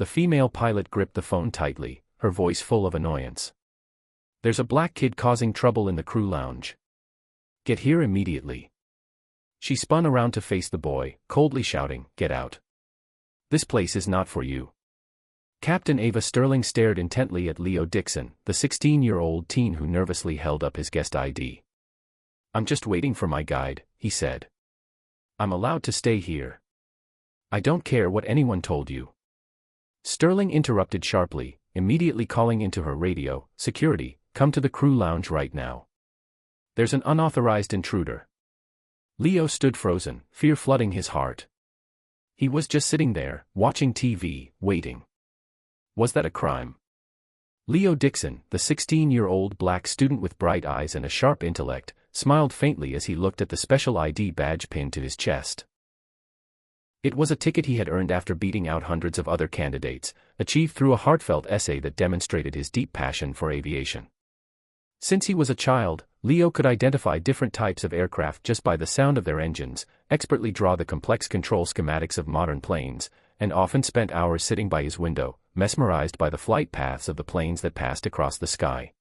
The female pilot gripped the phone tightly, her voice full of annoyance. "There's a black kid causing trouble in the crew lounge. Get here immediately." She spun around to face the boy, coldly shouting, "Get out. This place is not for you." Captain Ava Sterling stared intently at Leo Dixon, the 16-year-old teen who nervously held up his guest ID. "I'm just waiting for my guide," he said. "I'm allowed to stay here. I don't care what anyone told you." Sterling interrupted sharply, immediately calling into her radio, "Security, come to the crew lounge right now. There's an unauthorized intruder." Leo stood frozen, fear flooding his heart. He was just sitting there, watching TV, waiting. Was that a crime? Leo Dixon, the 16-year-old black student with bright eyes and a sharp intellect, smiled faintly as he looked at the special ID badge pinned to his chest. It was a ticket he had earned after beating out hundreds of other candidates, achieved through a heartfelt essay that demonstrated his deep passion for aviation. Since he was a child, Leo could identify different types of aircraft just by the sound of their engines, expertly draw the complex control schematics of modern planes, and often spent hours sitting by his window, mesmerized by the flight paths of the planes that passed across the sky.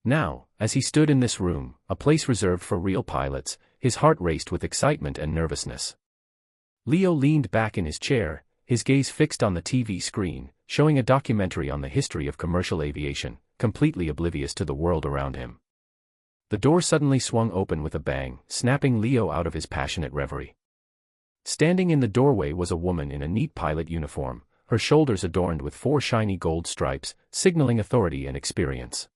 Now, as he stood in this room, a place reserved for real pilots, his heart raced with excitement and nervousness. Leo leaned back in his chair, his gaze fixed on the TV screen, showing a documentary on the history of commercial aviation, completely oblivious to the world around him. The door suddenly swung open with a bang, snapping Leo out of his passionate reverie. Standing in the doorway was a woman in a neat pilot uniform, her shoulders adorned with 4 shiny gold stripes, signaling authority and experience.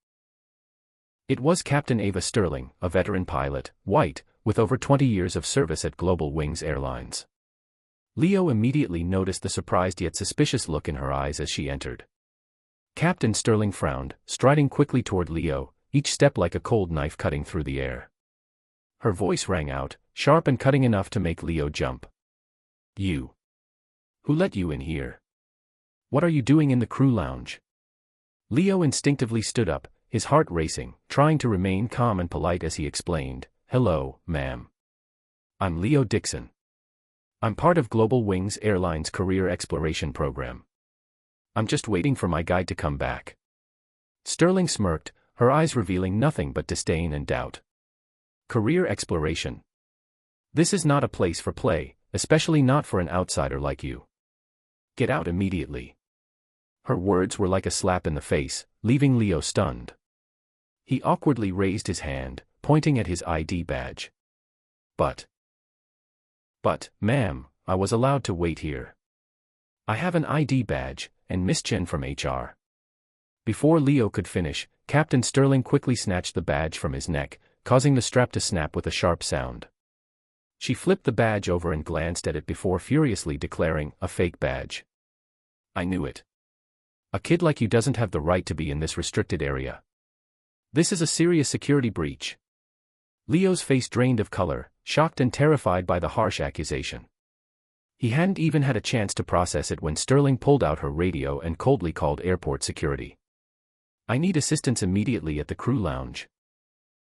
It was Captain Ava Sterling, a veteran pilot, white, with over 20 years of service at Global Wings Airlines. Leo immediately noticed the surprised yet suspicious look in her eyes as she entered. Captain Sterling frowned, striding quickly toward Leo, each step like a cold knife cutting through the air. Her voice rang out, sharp and cutting enough to make Leo jump. "You. Who let you in here? What are you doing in the crew lounge?" Leo instinctively stood up, his heart racing, trying to remain calm and polite as he explained, "Hello, ma'am. I'm Leo Dixon. I'm part of Global Wings Airlines Career Exploration Program. I'm just waiting for my guide to come back." Sterling smirked, her eyes revealing nothing but disdain and doubt. "Career exploration? This is not a place for play, especially not for an outsider like you. Get out immediately." Her words were like a slap in the face, leaving Leo stunned. He awkwardly raised his hand, pointing at his ID badge. But, ma'am, I was allowed to wait here. I have an ID badge, and Miss Chen from HR." Before Leo could finish, Captain Sterling quickly snatched the badge from his neck, causing the strap to snap with a sharp sound. She flipped the badge over and glanced at it before furiously declaring, "A fake badge. I knew it. A kid like you doesn't have the right to be in this restricted area. This is a serious security breach." Leo's face drained of color, shocked and terrified by the harsh accusation. He hadn't even had a chance to process it when Sterling pulled out her radio and coldly called airport security. "I need assistance immediately at the crew lounge.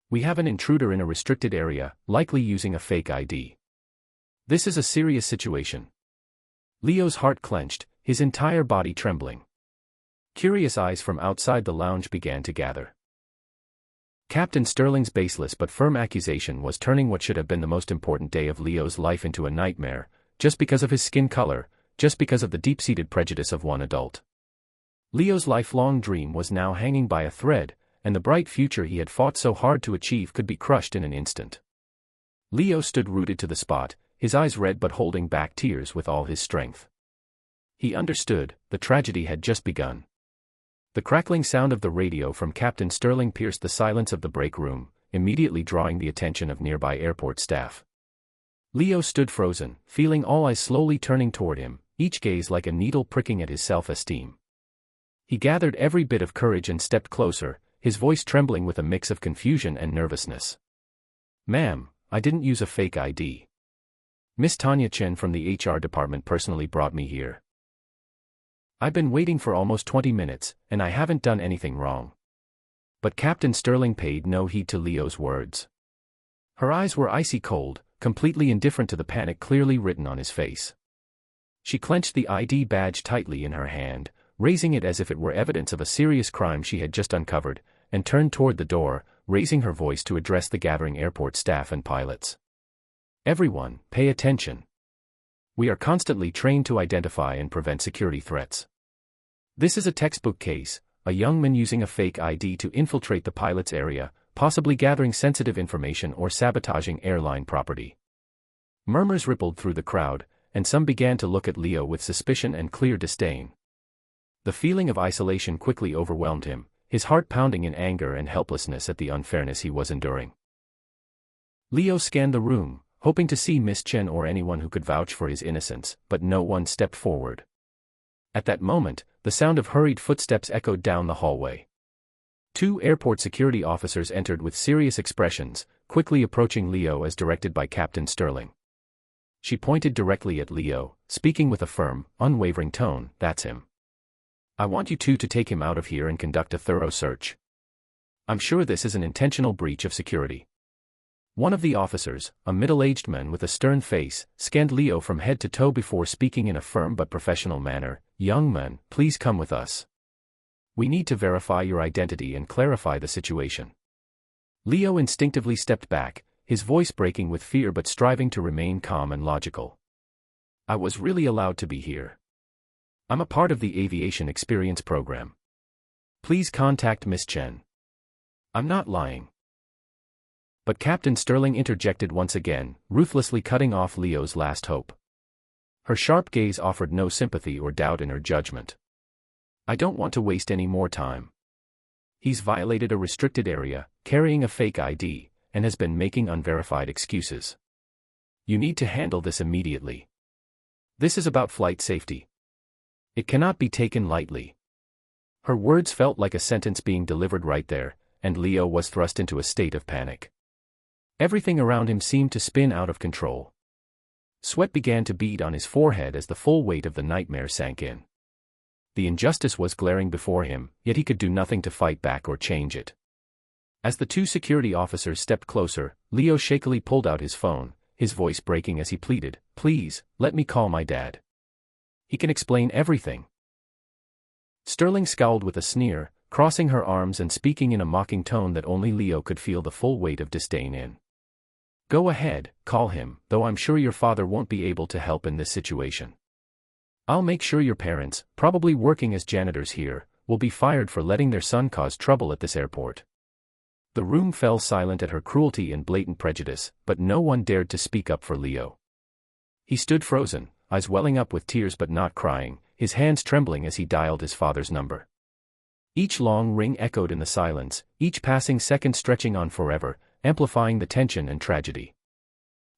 We have an intruder in a restricted area, likely using a fake ID. This is a serious situation." Leo's heart clenched, his entire body trembling. Curious eyes from outside the lounge began to gather. Captain Sterling's baseless but firm accusation was turning what should have been the most important day of Leo's life into a nightmare, just because of his skin color, just because of the deep-seated prejudice of one adult. Leo's lifelong dream was now hanging by a thread, and the bright future he had fought so hard to achieve could be crushed in an instant. Leo stood rooted to the spot, his eyes red but holding back tears with all his strength. He understood, the tragedy had just begun. The crackling sound of the radio from Captain Sterling pierced the silence of the break room, immediately drawing the attention of nearby airport staff. Leo stood frozen, feeling all eyes slowly turning toward him, each gaze like a needle pricking at his self-esteem. He gathered every bit of courage and stepped closer, his voice trembling with a mix of confusion and nervousness. "Ma'am, I didn't use a fake ID. Miss Tanya Chen from the HR department personally brought me here. I've been waiting for almost 20 minutes, and I haven't done anything wrong." But Captain Sterling paid no heed to Leo's words. Her eyes were icy cold, completely indifferent to the panic clearly written on his face. She clenched the ID badge tightly in her hand, raising it as if it were evidence of a serious crime she had just uncovered, and turned toward the door, raising her voice to address the gathering airport staff and pilots. Everyone, pay attention. We are constantly trained to identify and prevent security threats. This is a textbook case, a young man using a fake ID to infiltrate the pilot's area, possibly gathering sensitive information or sabotaging airline property. Murmurs rippled through the crowd, and some began to look at Leo with suspicion and clear disdain. The feeling of isolation quickly overwhelmed him, his heart pounding in anger and helplessness at the unfairness he was enduring. Leo scanned the room, hoping to see Miss Chen or anyone who could vouch for his innocence, but no one stepped forward. At that moment, the sound of hurried footsteps echoed down the hallway. 2 airport security officers entered with serious expressions, quickly approaching Leo as directed by Captain Sterling. She pointed directly at Leo, speaking with a firm, unwavering tone, "That's him. I want you two to take him out of here and conduct a thorough search. I'm sure this is an intentional breach of security." One of the officers, a middle-aged man with a stern face, scanned Leo from head to toe before speaking in a firm but professional manner, "Young man, please come with us. We need to verify your identity and clarify the situation." Leo instinctively stepped back, his voice breaking with fear but striving to remain calm and logical. "I was really allowed to be here. I'm a part of the Aviation Experience program. Please contact Miss Chen. I'm not lying." But Captain Sterling interjected once again, ruthlessly cutting off Leo's last hope. Her sharp gaze offered no sympathy or doubt in her judgment. "I don't want to waste any more time. He's violated a restricted area, carrying a fake ID, and has been making unverified excuses. You need to handle this immediately. This is about flight safety. It cannot be taken lightly." Her words felt like a sentence being delivered right there, and Leo was thrust into a state of panic. Everything around him seemed to spin out of control. Sweat began to bead on his forehead as the full weight of the nightmare sank in. The injustice was glaring before him, yet he could do nothing to fight back or change it. As the 2 security officers stepped closer, Leo shakily pulled out his phone, his voice breaking as he pleaded, "Please, let me call my dad. He can explain everything." Sterling scowled with a sneer, crossing her arms and speaking in a mocking tone that only Leo could feel the full weight of disdain in. "Go ahead, call him, though I'm sure your father won't be able to help in this situation. I'll make sure your parents, probably working as janitors here, will be fired for letting their son cause trouble at this airport." The room fell silent at her cruelty and blatant prejudice, but no one dared to speak up for Leo. He stood frozen, eyes welling up with tears but not crying, his hands trembling as he dialed his father's number. Each long ring echoed in the silence, each passing second stretching on forever, amplifying the tension and tragedy.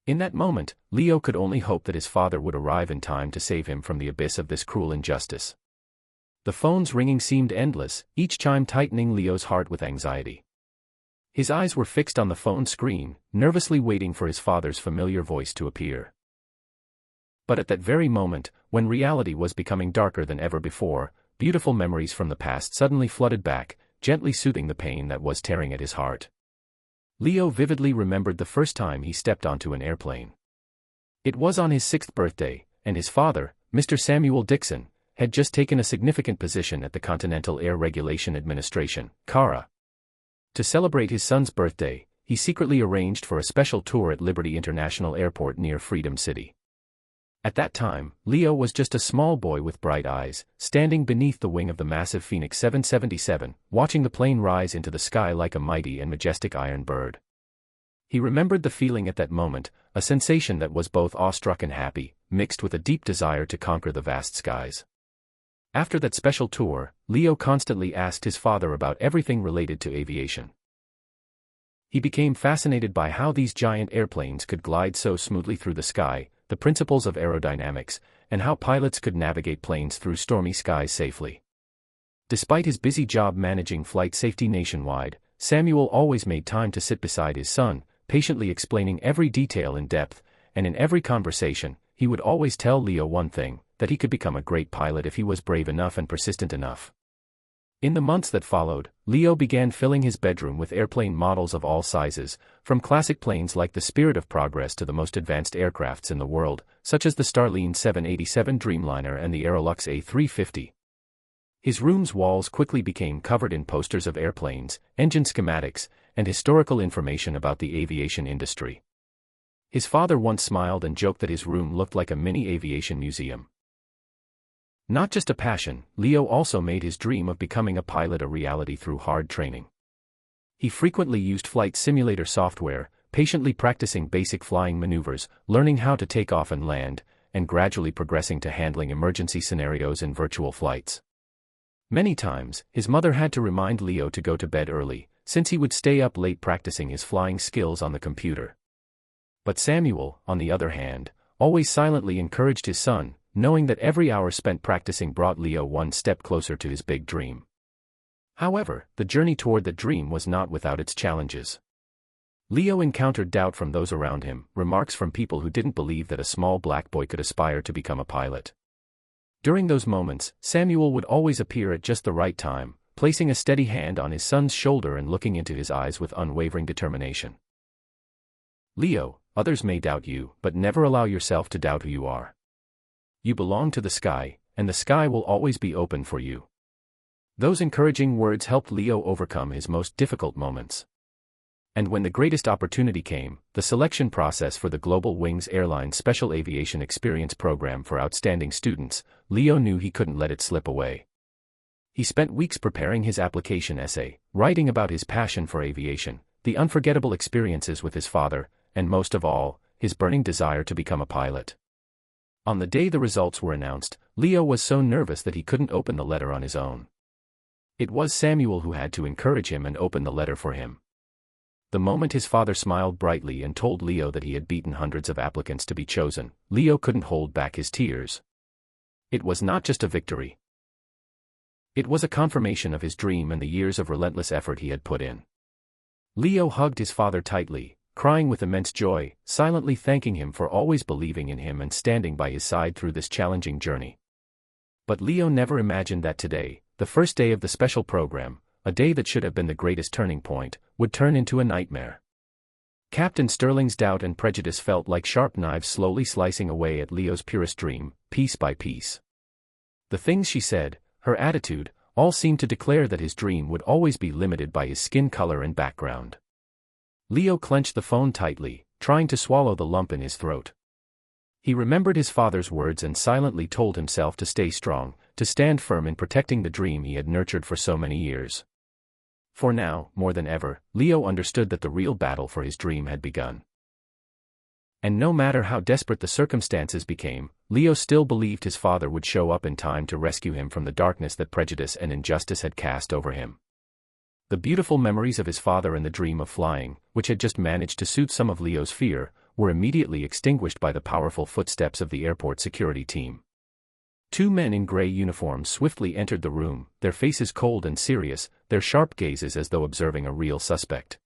In that moment, Leo could only hope that his father would arrive in time to save him from the abyss of this cruel injustice. The phone's ringing seemed endless, each chime tightening Leo's heart with anxiety. His eyes were fixed on the phone screen, nervously waiting for his father's familiar voice to appear. But at that very moment, when reality was becoming darker than ever before, beautiful memories from the past suddenly flooded back, gently soothing the pain that was tearing at his heart. Leo vividly remembered the first time he stepped onto an airplane. It was on his 6th birthday, and his father, Mr. Samuel Dixon, had just taken a significant position at the Continental Air Regulation Administration, CARA. To celebrate his son's birthday, he secretly arranged for a special tour at Liberty International Airport near Freedom City. At that time, Leo was just a small boy with bright eyes, standing beneath the wing of the massive Phoenix 777, watching the plane rise into the sky like a mighty and majestic iron bird. He remembered the feeling at that moment, a sensation that was both awestruck and happy, mixed with a deep desire to conquer the vast skies. After that special tour, Leo constantly asked his father about everything related to aviation. He became fascinated by how these giant airplanes could glide so smoothly through the sky, the principles of aerodynamics, and how pilots could navigate planes through stormy skies safely. Despite his busy job managing flight safety nationwide, Samuel always made time to sit beside his son, patiently explaining every detail in depth, and in every conversation, he would always tell Leo one thing, that he could become a great pilot if he was brave enough and persistent enough. In the months that followed, Leo began filling his bedroom with airplane models of all sizes, from classic planes like the Spirit of Progress to the most advanced aircrafts in the world, such as the Starline 787 Dreamliner and the Aerolux A350. His room's walls quickly became covered in posters of airplanes, engine schematics, and historical information about the aviation industry. His father once smiled and joked that his room looked like a mini aviation museum. Not just a passion, Leo also made his dream of becoming a pilot a reality through hard training. He frequently used flight simulator software, patiently practicing basic flying maneuvers, learning how to take off and land, and gradually progressing to handling emergency scenarios in virtual flights. Many times, his mother had to remind Leo to go to bed early, since he would stay up late practicing his flying skills on the computer. But Samuel, on the other hand, always silently encouraged his son, knowing that every hour spent practicing brought Leo one step closer to his big dream. However, the journey toward the dream was not without its challenges. Leo encountered doubt from those around him, remarks from people who didn't believe that a small black boy could aspire to become a pilot. During those moments, Samuel would always appear at just the right time, placing a steady hand on his son's shoulder and looking into his eyes with unwavering determination. Leo, others may doubt you, but never allow yourself to doubt who you are. You belong to the sky, and the sky will always be open for you. Those encouraging words helped Leo overcome his most difficult moments. And when the greatest opportunity came, the selection process for the Global Wings Airlines Special Aviation Experience Program for outstanding students, Leo knew he couldn't let it slip away. He spent weeks preparing his application essay, writing about his passion for aviation, the unforgettable experiences with his father, and most of all, his burning desire to become a pilot. On the day the results were announced, Leo was so nervous that he couldn't open the letter on his own. It was Samuel who had to encourage him and open the letter for him. The moment his father smiled brightly and told Leo that he had beaten hundreds of applicants to be chosen, Leo couldn't hold back his tears. It was not just a victory. It was a confirmation of his dream and the years of relentless effort he had put in. Leo hugged his father tightly, crying with immense joy, silently thanking him for always believing in him and standing by his side through this challenging journey. But Leo never imagined that today, the first day of the special program, a day that should have been the greatest turning point, would turn into a nightmare. Captain Sterling's doubt and prejudice felt like sharp knives slowly slicing away at Leo's purest dream, piece by piece. The things she said, her attitude, all seemed to declare that his dream would always be limited by his skin color and background. Leo clenched the phone tightly, trying to swallow the lump in his throat. He remembered his father's words and silently told himself to stay strong, to stand firm in protecting the dream he had nurtured for so many years. For now, more than ever, Leo understood that the real battle for his dream had begun. And no matter how desperate the circumstances became, Leo still believed his father would show up in time to rescue him from the darkness that prejudice and injustice had cast over him. The beautiful memories of his father and the dream of flying, which had just managed to soothe some of Leo's fear, were immediately extinguished by the powerful footsteps of the airport security team. Two men in gray uniforms swiftly entered the room, their faces cold and serious, their sharp gazes as though observing a real suspect.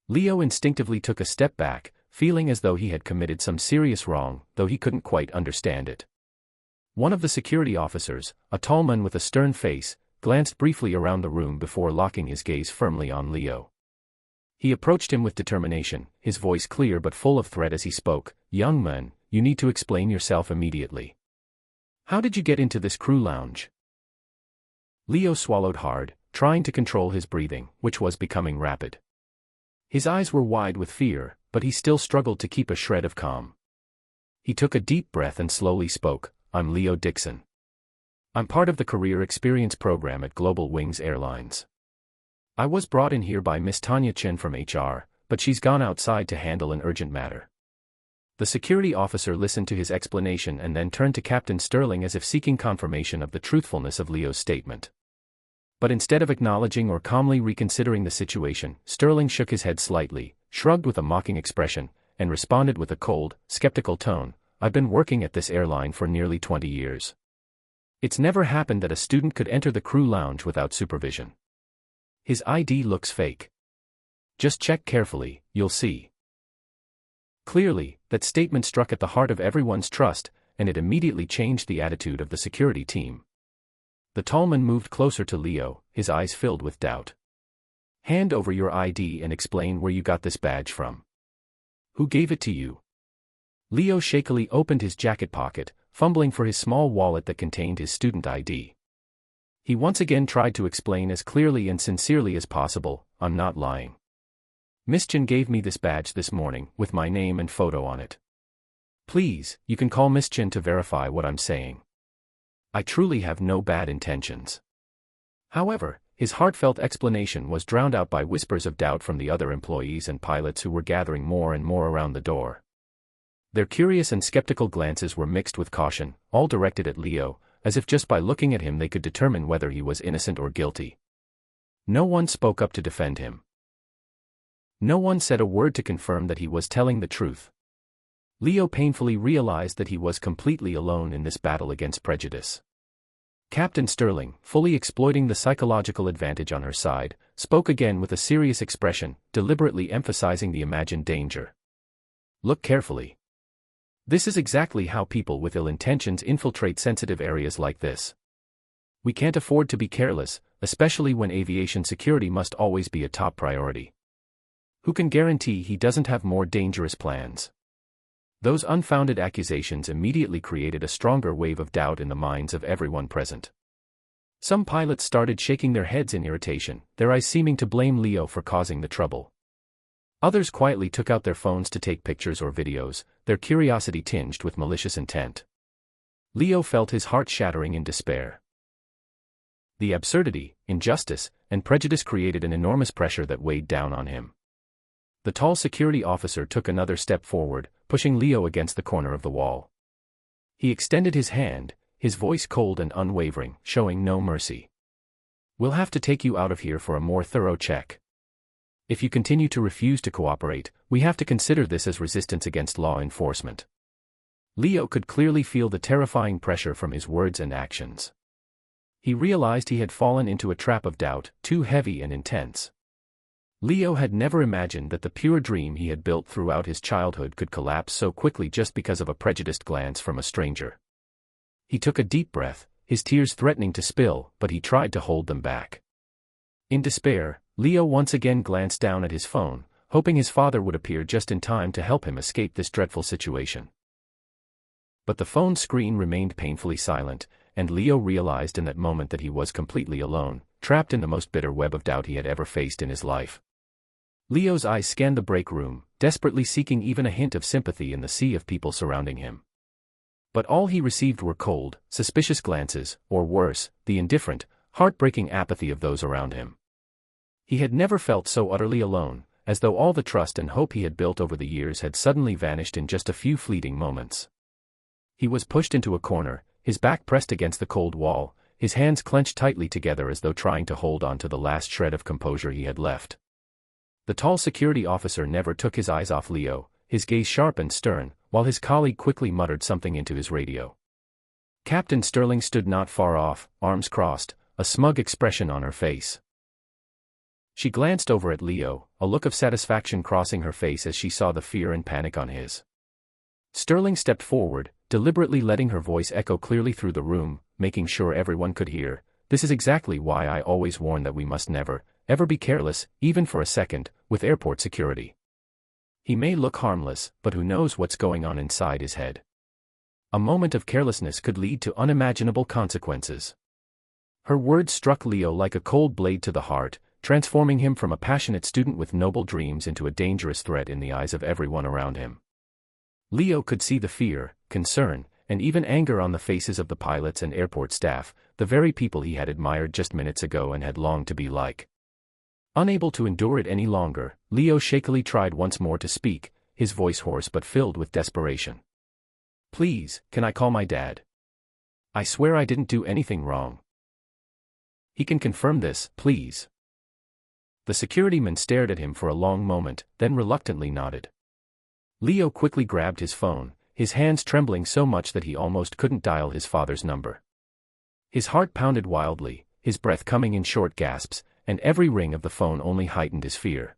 Leo instinctively took a step back, feeling as though he had committed some serious wrong, though he couldn't quite understand it. One of the security officers, a tall man with a stern face, glanced briefly around the room before locking his gaze firmly on Leo. He approached him with determination, his voice clear but full of threat as he spoke. "Young man, you need to explain yourself immediately. How did you get into this crew lounge?" Leo swallowed hard, trying to control his breathing, which was becoming rapid. His eyes were wide with fear, but he still struggled to keep a shred of calm. He took a deep breath and slowly spoke. "I'm Leo Dixon. I'm part of the Career Experience Program at Global Wings Airlines. I was brought in here by Miss Tanya Chen from HR, but she's gone outside to handle an urgent matter." The security officer listened to his explanation and then turned to Captain Sterling as if seeking confirmation of the truthfulness of Leo's statement. But instead of acknowledging or calmly reconsidering the situation, Sterling shook his head slightly, shrugged with a mocking expression, and responded with a cold, skeptical tone. "I've been working at this airline for nearly 20 years. It's never happened that a student could enter the crew lounge without supervision. His ID looks fake. Just check carefully, you'll see." Clearly, that statement struck at the heart of everyone's trust, and it immediately changed the attitude of the security team. The tall man moved closer to Leo, his eyes filled with doubt. Hand over your ID and explain where you got this badge from. Who gave it to you? Leo shakily opened his jacket pocket, fumbling for his small wallet that contained his student ID. He once again tried to explain as clearly and sincerely as possible, I'm not lying. Miss Chen gave me this badge this morning, with my name and photo on it. Please, you can call Miss Chen to verify what I'm saying. I truly have no bad intentions. However, his heartfelt explanation was drowned out by whispers of doubt from the other employees and pilots who were gathering more and more around the door. Their curious and skeptical glances were mixed with caution, all directed at Leo, as if just by looking at him they could determine whether he was innocent or guilty. No one spoke up to defend him. No one said a word to confirm that he was telling the truth. Leo painfully realized that he was completely alone in this battle against prejudice. Captain Sterling, fully exploiting the psychological advantage on her side, spoke again with a serious expression, deliberately emphasizing the imagined danger. Look carefully. This is exactly how people with ill intentions infiltrate sensitive areas like this. We can't afford to be careless, especially when aviation security must always be a top priority. Who can guarantee he doesn't have more dangerous plans? Those unfounded accusations immediately created a stronger wave of doubt in the minds of everyone present. Some pilots started shaking their heads in irritation, their eyes seeming to blame Leo for causing the trouble. Others quietly took out their phones to take pictures or videos, their curiosity tinged with malicious intent. Leo felt his heart shattering in despair. The absurdity, injustice, and prejudice created an enormous pressure that weighed down on him. The tall security officer took another step forward, pushing Leo against the corner of the wall. He extended his hand, his voice cold and unwavering, showing no mercy. We'll have to take you out of here for a more thorough check. If you continue to refuse to cooperate, we have to consider this as resistance against law enforcement. Leo could clearly feel the terrifying pressure from his words and actions. He realized he had fallen into a trap of doubt, too heavy and intense. Leo had never imagined that the pure dream he had built throughout his childhood could collapse so quickly just because of a prejudiced glance from a stranger. He took a deep breath, his tears threatening to spill, but he tried to hold them back. In despair, Leo once again glanced down at his phone, hoping his father would appear just in time to help him escape this dreadful situation. But the phone screen remained painfully silent, and Leo realized in that moment that he was completely alone, trapped in the most bitter web of doubt he had ever faced in his life. Leo's eyes scanned the break room, desperately seeking even a hint of sympathy in the sea of people surrounding him. But all he received were cold, suspicious glances, or worse, the indifferent, heartbreaking apathy of those around him. He had never felt so utterly alone, as though all the trust and hope he had built over the years had suddenly vanished in just a few fleeting moments. He was pushed into a corner, his back pressed against the cold wall, his hands clenched tightly together as though trying to hold on to the last shred of composure he had left. The tall security officer never took his eyes off Leo, his gaze sharp and stern, while his colleague quickly muttered something into his radio. Captain Sterling stood not far off, arms crossed, a smug expression on her face. She glanced over at Leo, a look of satisfaction crossing her face as she saw the fear and panic on his. Sterling stepped forward, deliberately letting her voice echo clearly through the room, making sure everyone could hear. This is exactly why I always warn that we must never, ever be careless, even for a second, with airport security. He may look harmless, but who knows what's going on inside his head. A moment of carelessness could lead to unimaginable consequences. Her words struck Leo like a cold blade to the heart, transforming him from a passionate student with noble dreams into a dangerous threat in the eyes of everyone around him. Leo could see the fear, concern, and even anger on the faces of the pilots and airport staff, the very people he had admired just minutes ago and had longed to be like. Unable to endure it any longer, Leo shakily tried once more to speak, his voice hoarse but filled with desperation. Please, can I call my dad? I swear I didn't do anything wrong. He can confirm this, please. The security man stared at him for a long moment, then reluctantly nodded. Leo quickly grabbed his phone, his hands trembling so much that he almost couldn't dial his father's number. His heart pounded wildly, his breath coming in short gasps, and every ring of the phone only heightened his fear.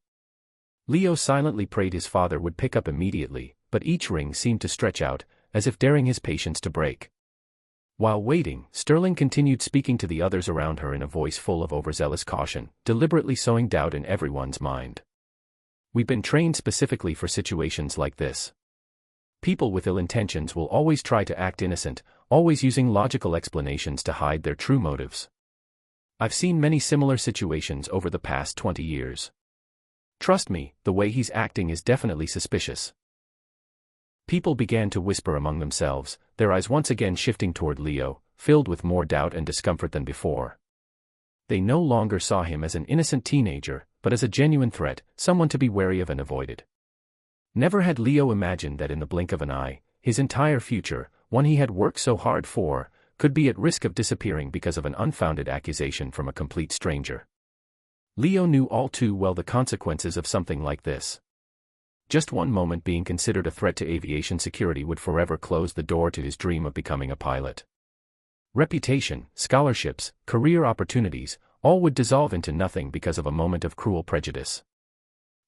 Leo silently prayed his father would pick up immediately, but each ring seemed to stretch out, as if daring his patience to break. While waiting, Sterling continued speaking to the others around her in a voice full of overzealous caution, deliberately sowing doubt in everyone's mind. We've been trained specifically for situations like this. People with ill intentions will always try to act innocent, always using logical explanations to hide their true motives. I've seen many similar situations over the past 20 years. Trust me, the way he's acting is definitely suspicious. People began to whisper among themselves, their eyes once again shifting toward Leo, filled with more doubt and discomfort than before. They no longer saw him as an innocent teenager, but as a genuine threat, someone to be wary of and avoided. Never had Leo imagined that in the blink of an eye, his entire future, one he had worked so hard for, could be at risk of disappearing because of an unfounded accusation from a complete stranger. Leo knew all too well the consequences of something like this. Just one moment being considered a threat to aviation security would forever close the door to his dream of becoming a pilot. Reputation, scholarships, career opportunities, all would dissolve into nothing because of a moment of cruel prejudice.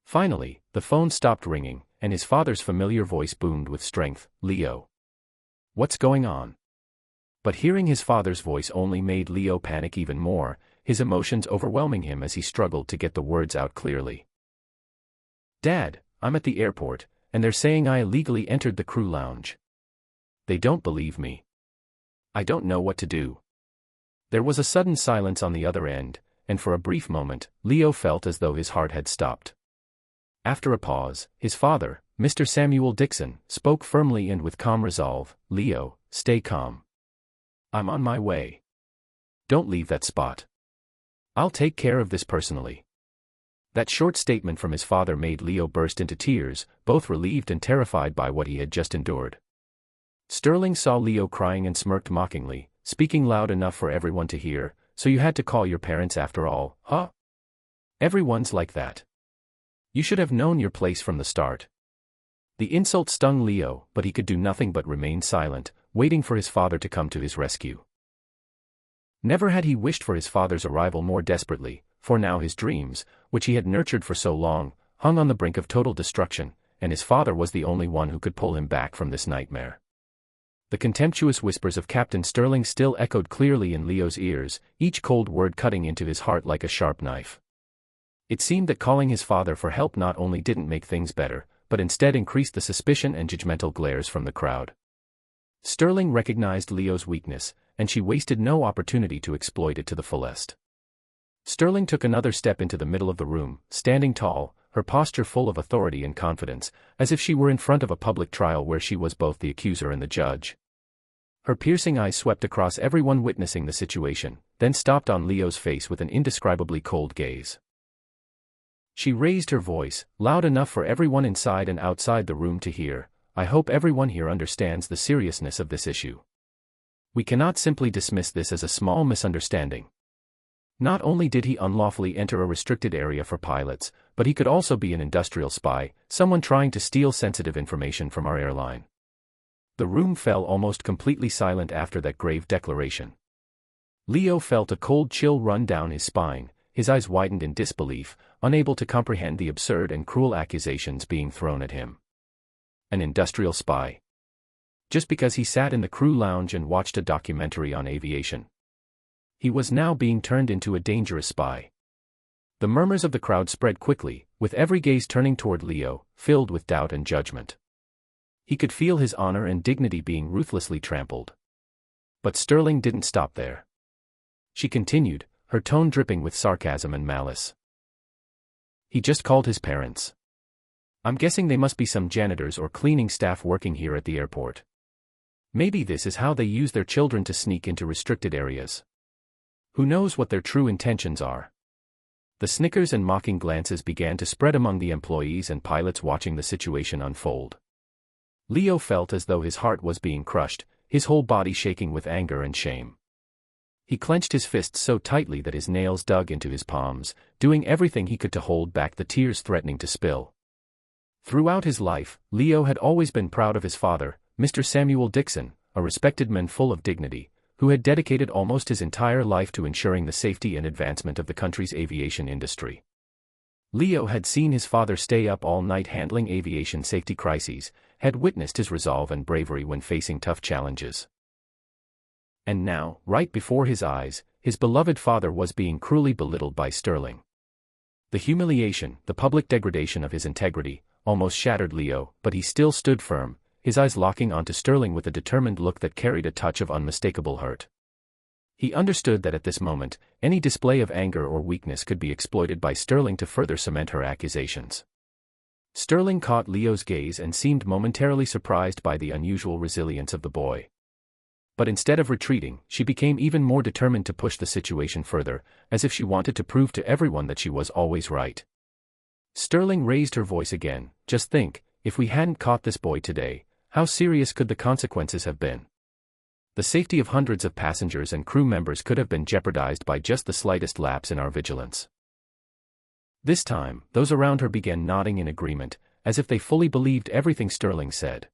Finally, the phone stopped ringing, and his father's familiar voice boomed with strength, "Leo. What's going on?" But hearing his father's voice only made Leo panic even more, his emotions overwhelming him as he struggled to get the words out clearly. "Dad, I'm at the airport, and they're saying I illegally entered the crew lounge. They don't believe me. I don't know what to do." There was a sudden silence on the other end, and for a brief moment, Leo felt as though his heart had stopped. After a pause, his father, Mr. Samuel Dixon, spoke firmly and with calm resolve, "Leo, stay calm. I'm on my way. Don't leave that spot. I'll take care of this personally." That short statement from his father made Leo burst into tears, both relieved and terrified by what he had just endured. Sterling saw Leo crying and smirked mockingly, speaking loud enough for everyone to hear, "So you had to call your parents after all, huh? Everyone's like that. You should have known your place from the start." The insult stung Leo, but he could do nothing but remain silent, waiting for his father to come to his rescue. Never had he wished for his father's arrival more desperately, for now his dreams, which he had nurtured for so long, hung on the brink of total destruction, and his father was the only one who could pull him back from this nightmare. The contemptuous whispers of Captain Sterling still echoed clearly in Leo's ears, each cold word cutting into his heart like a sharp knife. It seemed that calling his father for help not only didn't make things better, but instead increased the suspicion and judgmental glares from the crowd. Sterling recognized Leo's weakness, and she wasted no opportunity to exploit it to the fullest. Sterling took another step into the middle of the room, standing tall, her posture full of authority and confidence, as if she were in front of a public trial where she was both the accuser and the judge. Her piercing eyes swept across everyone witnessing the situation, then stopped on Leo's face with an indescribably cold gaze. She raised her voice, loud enough for everyone inside and outside the room to hear, "I hope everyone here understands the seriousness of this issue. We cannot simply dismiss this as a small misunderstanding. Not only did he unlawfully enter a restricted area for pilots, but he could also be an industrial spy, someone trying to steal sensitive information from our airline." The room fell almost completely silent after that grave declaration. Leo felt a cold chill run down his spine, his eyes widened in disbelief, unable to comprehend the absurd and cruel accusations being thrown at him. An industrial spy. Just because he sat in the crew lounge and watched a documentary on aviation. He was now being turned into a dangerous spy. The murmurs of the crowd spread quickly, with every gaze turning toward Leo, filled with doubt and judgment. He could feel his honor and dignity being ruthlessly trampled. But Sterling didn't stop there. She continued, her tone dripping with sarcasm and malice. "He just called his parents. I'm guessing they must be some janitors or cleaning staff working here at the airport. Maybe this is how they use their children to sneak into restricted areas. Who knows what their true intentions are?" The snickers and mocking glances began to spread among the employees and pilots watching the situation unfold. Leo felt as though his heart was being crushed, his whole body shaking with anger and shame. He clenched his fists so tightly that his nails dug into his palms, doing everything he could to hold back the tears threatening to spill. Throughout his life, Leo had always been proud of his father, Mr. Samuel Dixon, a respected man full of dignity, who had dedicated almost his entire life to ensuring the safety and advancement of the country's aviation industry. Leo had seen his father stay up all night handling aviation safety crises, had witnessed his resolve and bravery when facing tough challenges. And now, right before his eyes, his beloved father was being cruelly belittled by Sterling. The humiliation, the public degradation of his integrity, almost shattered Leo, but he still stood firm, his eyes locking onto Sterling with a determined look that carried a touch of unmistakable hurt. He understood that at this moment, any display of anger or weakness could be exploited by Sterling to further cement her accusations. Sterling caught Leo's gaze and seemed momentarily surprised by the unusual resilience of the boy. But instead of retreating, she became even more determined to push the situation further, as if she wanted to prove to everyone that she was always right. Sterling raised her voice again. Just think, if we hadn't caught this boy today, how serious could the consequences have been? The safety of hundreds of passengers and crew members could have been jeopardized by just the slightest lapse in our vigilance. This time, those around her began nodding in agreement, as if they fully believed everything Sterling said.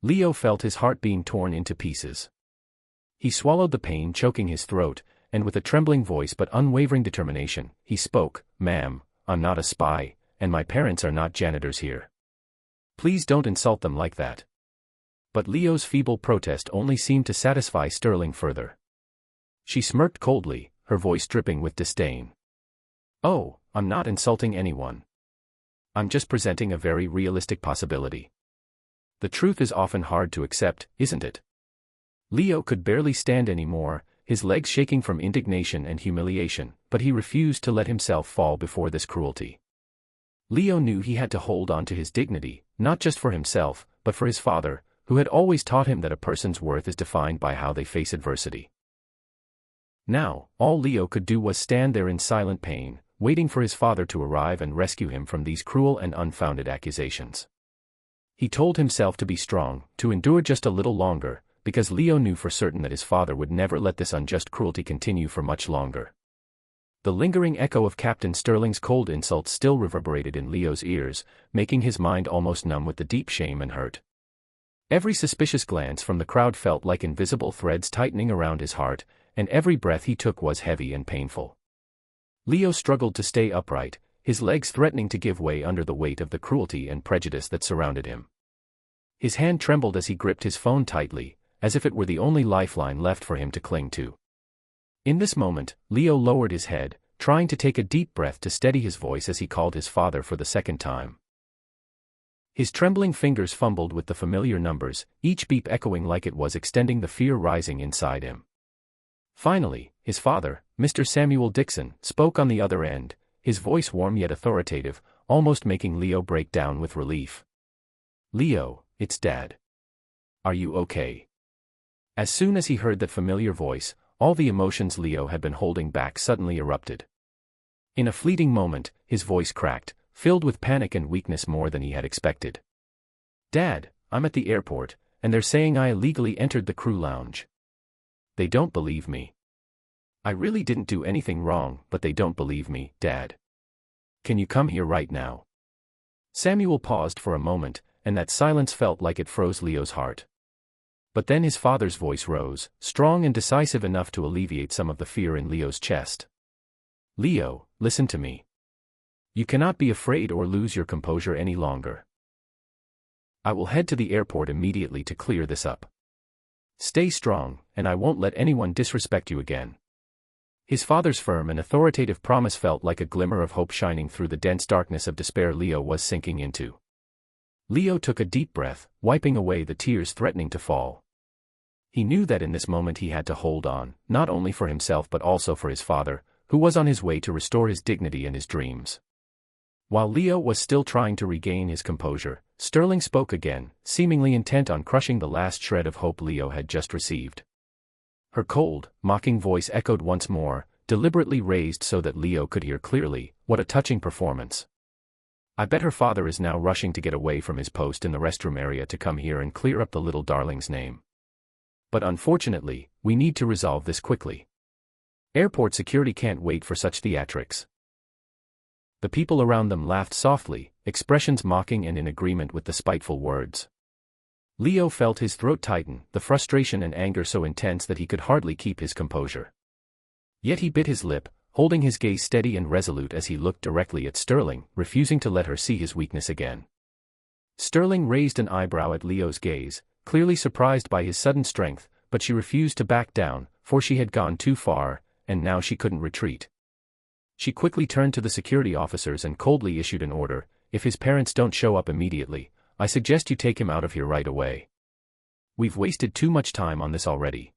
Leo felt his heart being torn into pieces. He swallowed the pain choking his throat, and with a trembling voice but unwavering determination, he spoke, "Ma'am, I'm not a spy, and my parents are not janitors here. Please don't insult them like that." But Leo's feeble protest only seemed to satisfy Sterling further. She smirked coldly, her voice dripping with disdain. "Oh, I'm not insulting anyone. I'm just presenting a very realistic possibility. The truth is often hard to accept, isn't it?" Leo could barely stand anymore, his legs shaking from indignation and humiliation, but he refused to let himself fall before this cruelty. Leo knew he had to hold on to his dignity, not just for himself, but for his father, who had always taught him that a person's worth is defined by how they face adversity. Now, all Leo could do was stand there in silent pain, waiting for his father to arrive and rescue him from these cruel and unfounded accusations. He told himself to be strong, to endure just a little longer, because Leo knew for certain that his father would never let this unjust cruelty continue for much longer. The lingering echo of Captain Sterling's cold insults still reverberated in Leo's ears, making his mind almost numb with the deep shame and hurt. Every suspicious glance from the crowd felt like invisible threads tightening around his heart, and every breath he took was heavy and painful. Leo struggled to stay upright, his legs threatening to give way under the weight of the cruelty and prejudice that surrounded him. His hand trembled as he gripped his phone tightly, as if it were the only lifeline left for him to cling to. In this moment, Leo lowered his head, trying to take a deep breath to steady his voice as he called his father for the second time. His trembling fingers fumbled with the familiar numbers, each beep echoing like it was extending the fear rising inside him. Finally, his father, Mr. Samuel Dixon, spoke on the other end, his voice warm yet authoritative, almost making Leo break down with relief. "Leo, it's Dad. Are you okay?" As soon as he heard that familiar voice, all the emotions Leo had been holding back suddenly erupted. In a fleeting moment, his voice cracked, filled with panic and weakness more than he had expected. "Dad, I'm at the airport, and they're saying I illegally entered the crew lounge. They don't believe me. I really didn't do anything wrong, but they don't believe me, Dad. Can you come here right now?" Samuel paused for a moment, and that silence felt like it froze Leo's heart. But then his father's voice rose, strong and decisive enough to alleviate some of the fear in Leo's chest. "Leo, listen to me. You cannot be afraid or lose your composure any longer. I will head to the airport immediately to clear this up. Stay strong, and I won't let anyone disrespect you again." His father's firm and authoritative promise felt like a glimmer of hope shining through the dense darkness of despair Leo was sinking into. Leo took a deep breath, wiping away the tears threatening to fall. He knew that in this moment he had to hold on, not only for himself but also for his father, who was on his way to restore his dignity and his dreams. While Leo was still trying to regain his composure, Sterling spoke again, seemingly intent on crushing the last shred of hope Leo had just received. Her cold, mocking voice echoed once more, deliberately raised so that Leo could hear clearly. What a touching performance. I bet her father is now rushing to get away from his post in the restroom area to come here and clear up the little darling's name. But unfortunately, we need to resolve this quickly. Airport security can't wait for such theatrics. The people around them laughed softly, expressions mocking and in agreement with the spiteful words. Leo felt his throat tighten, the frustration and anger so intense that he could hardly keep his composure. Yet he bit his lip, holding his gaze steady and resolute as he looked directly at Sterling, refusing to let her see his weakness again. Sterling raised an eyebrow at Leo's gaze, clearly surprised by his sudden strength, but she refused to back down, for she had gone too far, and now she couldn't retreat. She quickly turned to the security officers and coldly issued an order: "If his parents don't show up immediately, I suggest you take him out of here right away. We've wasted too much time on this already."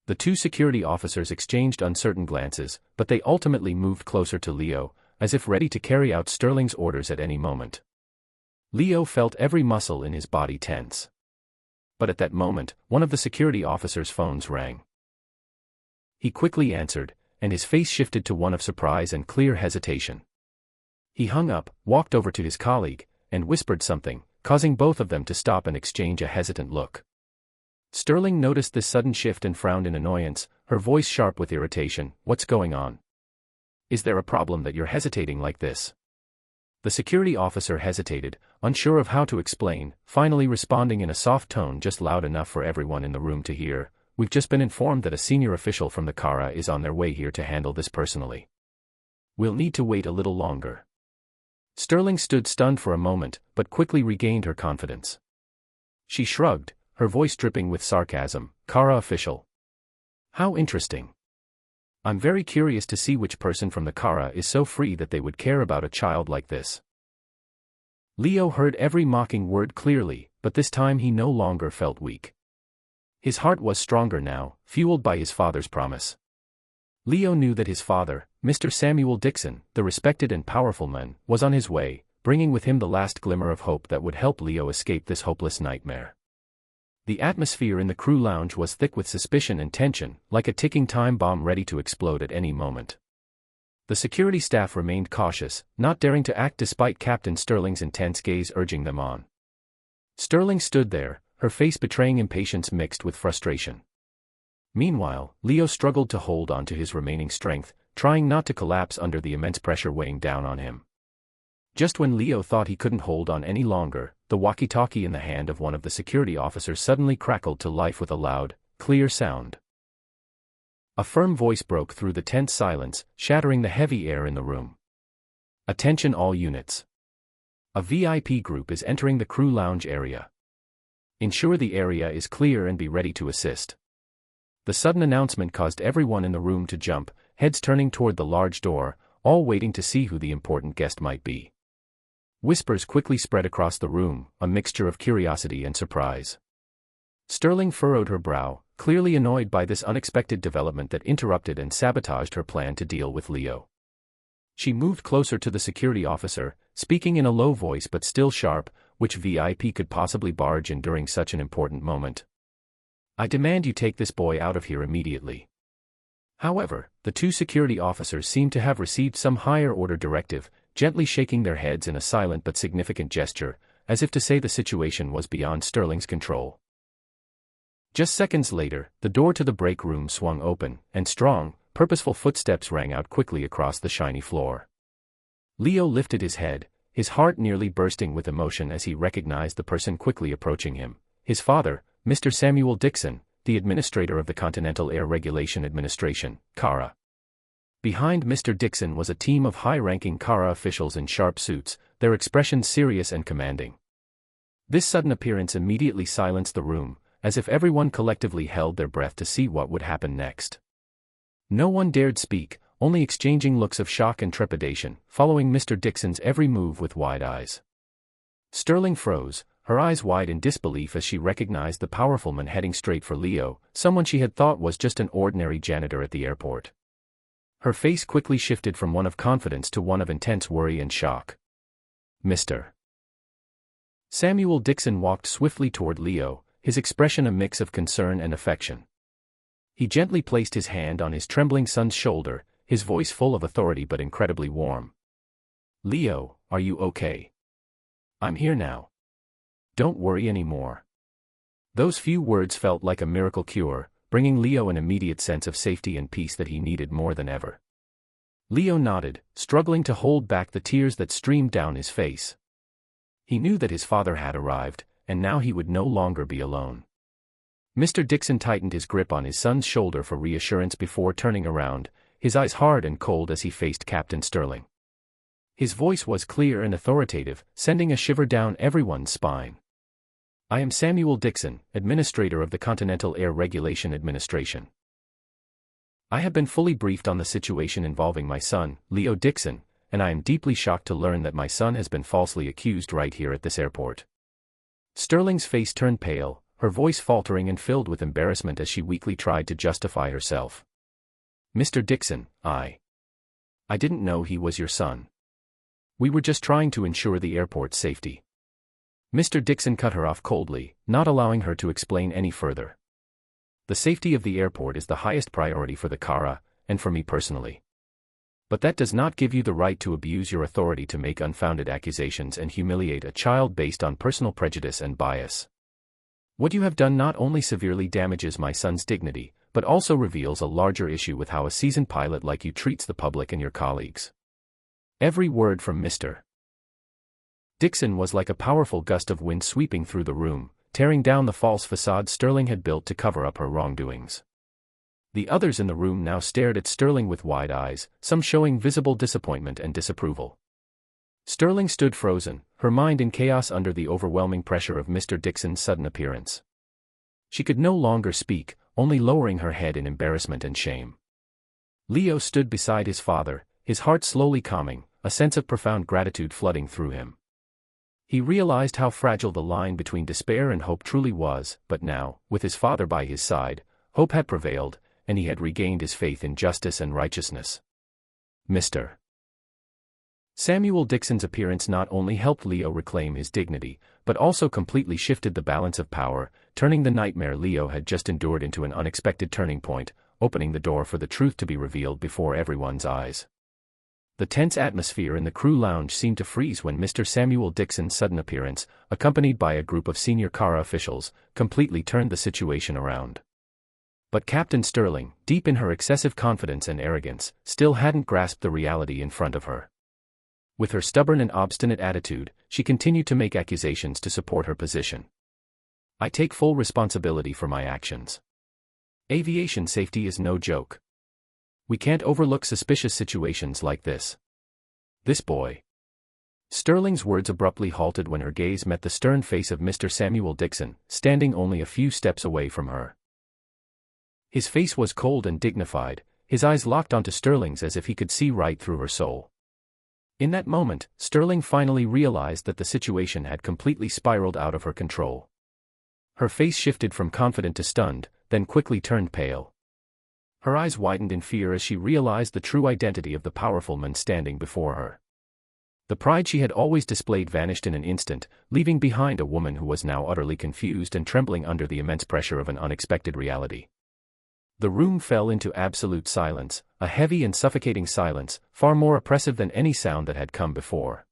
The two security officers exchanged uncertain glances, but they ultimately moved closer to Leo, as if ready to carry out Sterling's orders at any moment. Leo felt every muscle in his body tense. But at that moment, one of the security officers' phones rang. He quickly answered, and his face shifted to one of surprise and clear hesitation. He hung up, walked over to his colleague, and whispered something, causing both of them to stop and exchange a hesitant look. Sterling noticed this sudden shift and frowned in annoyance, her voice sharp with irritation. "What's going on? Is there a problem that you're hesitating like this?" The security officer hesitated, unsure of how to explain, finally responding in a soft tone just loud enough for everyone in the room to hear. "We've just been informed that a senior official from the Kara is on their way here to handle this personally. We'll need to wait a little longer." Sterling stood stunned for a moment, but quickly regained her confidence. She shrugged, her voice dripping with sarcasm. "Kara official? How interesting. I'm very curious to see which person from the Kara is so free that they would care about a child like this." Leo heard every mocking word clearly, but this time he no longer felt weak. His heart was stronger now, fueled by his father's promise. Leo knew that his father, Mr. Samuel Dixon, the respected and powerful man, was on his way, bringing with him the last glimmer of hope that would help Leo escape this hopeless nightmare. The atmosphere in the crew lounge was thick with suspicion and tension, like a ticking time bomb ready to explode at any moment. The security staff remained cautious, not daring to act despite Captain Sterling's intense gaze urging them on. Sterling stood there, her face betraying impatience mixed with frustration. Meanwhile, Leo struggled to hold on to his remaining strength, trying not to collapse under the immense pressure weighing down on him. Just when Leo thought he couldn't hold on any longer, the walkie-talkie in the hand of one of the security officers suddenly crackled to life with a loud, clear sound. A firm voice broke through the tense silence, shattering the heavy air in the room. "Attention all units. A VIP group is entering the crew lounge area. Ensure the area is clear and be ready to assist." The sudden announcement caused everyone in the room to jump, heads turning toward the large door, all waiting to see who the important guest might be. Whispers quickly spread across the room, a mixture of curiosity and surprise. Sterling furrowed her brow, clearly annoyed by this unexpected development that interrupted and sabotaged her plan to deal with Leo. She moved closer to the security officer, speaking in a low voice but still sharp. "Which VIP could possibly barge in during such an important moment? I demand you take this boy out of here immediately." However, the two security officers seemed to have received some higher-order directive, gently shaking their heads in a silent but significant gesture, as if to say the situation was beyond Sterling's control. Just seconds later, the door to the break room swung open, and strong, purposeful footsteps rang out quickly across the shiny floor. Leo lifted his head, his heart nearly bursting with emotion as he recognized the person quickly approaching him: his father, Mr. Samuel Dixon, the administrator of the Continental Air Regulation Administration, Kara. Behind Mr. Dixon was a team of high-ranking Kara officials in sharp suits, their expressions serious and commanding. This sudden appearance immediately silenced the room, as if everyone collectively held their breath to see what would happen next. No one dared speak, only exchanging looks of shock and trepidation, following Mr. Dixon's every move with wide eyes. Sterling froze, her eyes wide in disbelief as she recognized the powerful man heading straight for Leo, someone she had thought was just an ordinary janitor at the airport. Her face quickly shifted from one of confidence to one of intense worry and shock. "Mr. Samuel Dixon walked swiftly toward Leo, his expression a mix of concern and affection. He gently placed his hand on his trembling son's shoulder, his voice full of authority but incredibly warm. "Leo, are you okay? I'm here now. Don't worry anymore." Those few words felt like a miracle cure, bringing Leo an immediate sense of safety and peace that he needed more than ever. Leo nodded, struggling to hold back the tears that streamed down his face. He knew that his father had arrived, and now he would no longer be alone. Mr. Dixon tightened his grip on his son's shoulder for reassurance before turning around, his eyes hard and cold as he faced Captain Sterling. His voice was clear and authoritative, sending a shiver down everyone's spine. I am Samuel Dixon, Administrator of the Continental Air Regulation Administration. I have been fully briefed on the situation involving my son, Leo Dixon, and I am deeply shocked to learn that my son has been falsely accused right here at this airport. Sterling's face turned pale, her voice faltering and filled with embarrassment as she weakly tried to justify herself. Mr. Dixon, I didn't know he was your son. We were just trying to ensure the airport's safety. Mr. Dixon cut her off coldly, not allowing her to explain any further. The safety of the airport is the highest priority for the CARA, and for me personally. But that does not give you the right to abuse your authority to make unfounded accusations and humiliate a child based on personal prejudice and bias. What you have done not only severely damages my son's dignity, but also reveals a larger issue with how a seasoned pilot like you treats the public and your colleagues. Every word from Mr. Dixon was like a powerful gust of wind sweeping through the room, tearing down the false facade Sterling had built to cover up her wrongdoings. The others in the room now stared at Sterling with wide eyes, some showing visible disappointment and disapproval. Sterling stood frozen, her mind in chaos under the overwhelming pressure of Mr. Dixon's sudden appearance. She could no longer speak, only lowering her head in embarrassment and shame. Leo stood beside his father, his heart slowly calming, a sense of profound gratitude flooding through him. He realized how fragile the line between despair and hope truly was, but now, with his father by his side, hope had prevailed, and he had regained his faith in justice and righteousness. Mr. Samuel Dixon's appearance not only helped Leo reclaim his dignity, but also completely shifted the balance of power, turning the nightmare Leo had just endured into an unexpected turning point, opening the door for the truth to be revealed before everyone's eyes. The tense atmosphere in the crew lounge seemed to freeze when Mr. Samuel Dixon's sudden appearance, accompanied by a group of senior CARA officials, completely turned the situation around. But Captain Sterling, deep in her excessive confidence and arrogance, still hadn't grasped the reality in front of her. With her stubborn and obstinate attitude, she continued to make accusations to support her position. I take full responsibility for my actions. Aviation safety is no joke. We can't overlook suspicious situations like this. This boy. Sterling's words abruptly halted when her gaze met the stern face of Mr. Samuel Dixon, standing only a few steps away from her. His face was cold and dignified, his eyes locked onto Sterling's as if he could see right through her soul. In that moment, Sterling finally realized that the situation had completely spiraled out of her control. Her face shifted from confident to stunned, then quickly turned pale. Her eyes widened in fear as she realized the true identity of the powerful man standing before her. The pride she had always displayed vanished in an instant, leaving behind a woman who was now utterly confused and trembling under the immense pressure of an unexpected reality. The room fell into absolute silence, a heavy and suffocating silence, far more oppressive than any sound that had come before.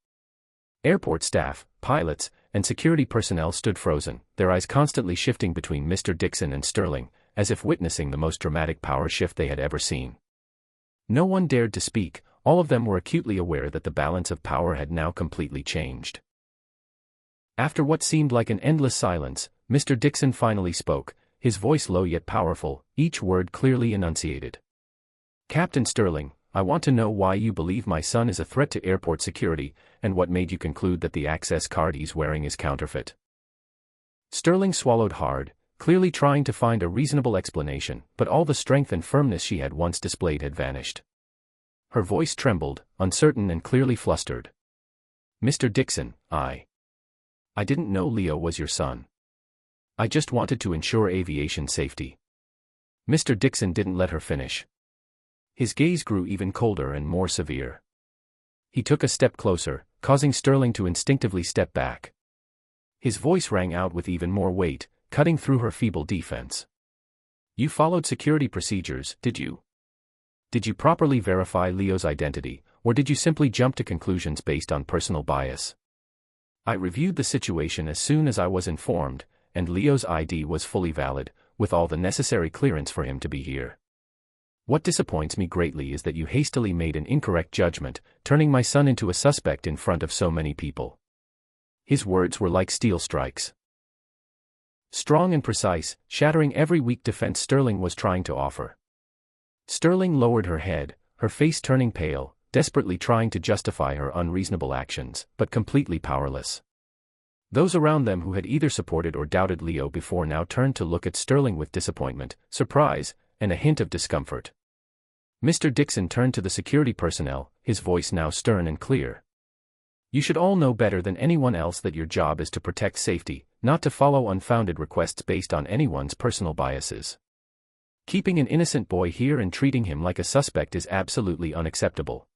Airport staff, pilots, and security personnel stood frozen, their eyes constantly shifting between Mr. Dixon and Sterling, as if witnessing the most dramatic power shift they had ever seen. No one dared to speak, all of them were acutely aware that the balance of power had now completely changed. After what seemed like an endless silence, Mr. Dixon finally spoke, his voice low yet powerful, each word clearly enunciated. Captain Sterling, I want to know why you believe my son is a threat to airport security, and what made you conclude that the access card he's wearing is counterfeit. Sterling swallowed hard, clearly trying to find a reasonable explanation, but all the strength and firmness she had once displayed had vanished. Her voice trembled, uncertain and clearly flustered. Mr. Dixon, I didn't know Leo was your son. I just wanted to ensure aviation safety. Mr. Dixon didn't let her finish. His gaze grew even colder and more severe. He took a step closer, causing Sterling to instinctively step back. His voice rang out with even more weight, cutting through her feeble defense. You followed security procedures, did you? Did you properly verify Leo's identity, or did you simply jump to conclusions based on personal bias? I reviewed the situation as soon as I was informed, and Leo's ID was fully valid, with all the necessary clearance for him to be here. What disappoints me greatly is that you hastily made an incorrect judgment, turning my son into a suspect in front of so many people. His words were like steel strikes. Strong and precise, shattering every weak defense Sterling was trying to offer. Sterling lowered her head, her face turning pale, desperately trying to justify her unreasonable actions, but completely powerless. Those around them who had either supported or doubted Leo before now turned to look at Sterling with disappointment, surprise, and a hint of discomfort. Mr. Dixon turned to the security personnel, his voice now stern and clear. You should all know better than anyone else that your job is to protect safety, not to follow unfounded requests based on anyone's personal biases. Keeping an innocent boy here and treating him like a suspect is absolutely unacceptable.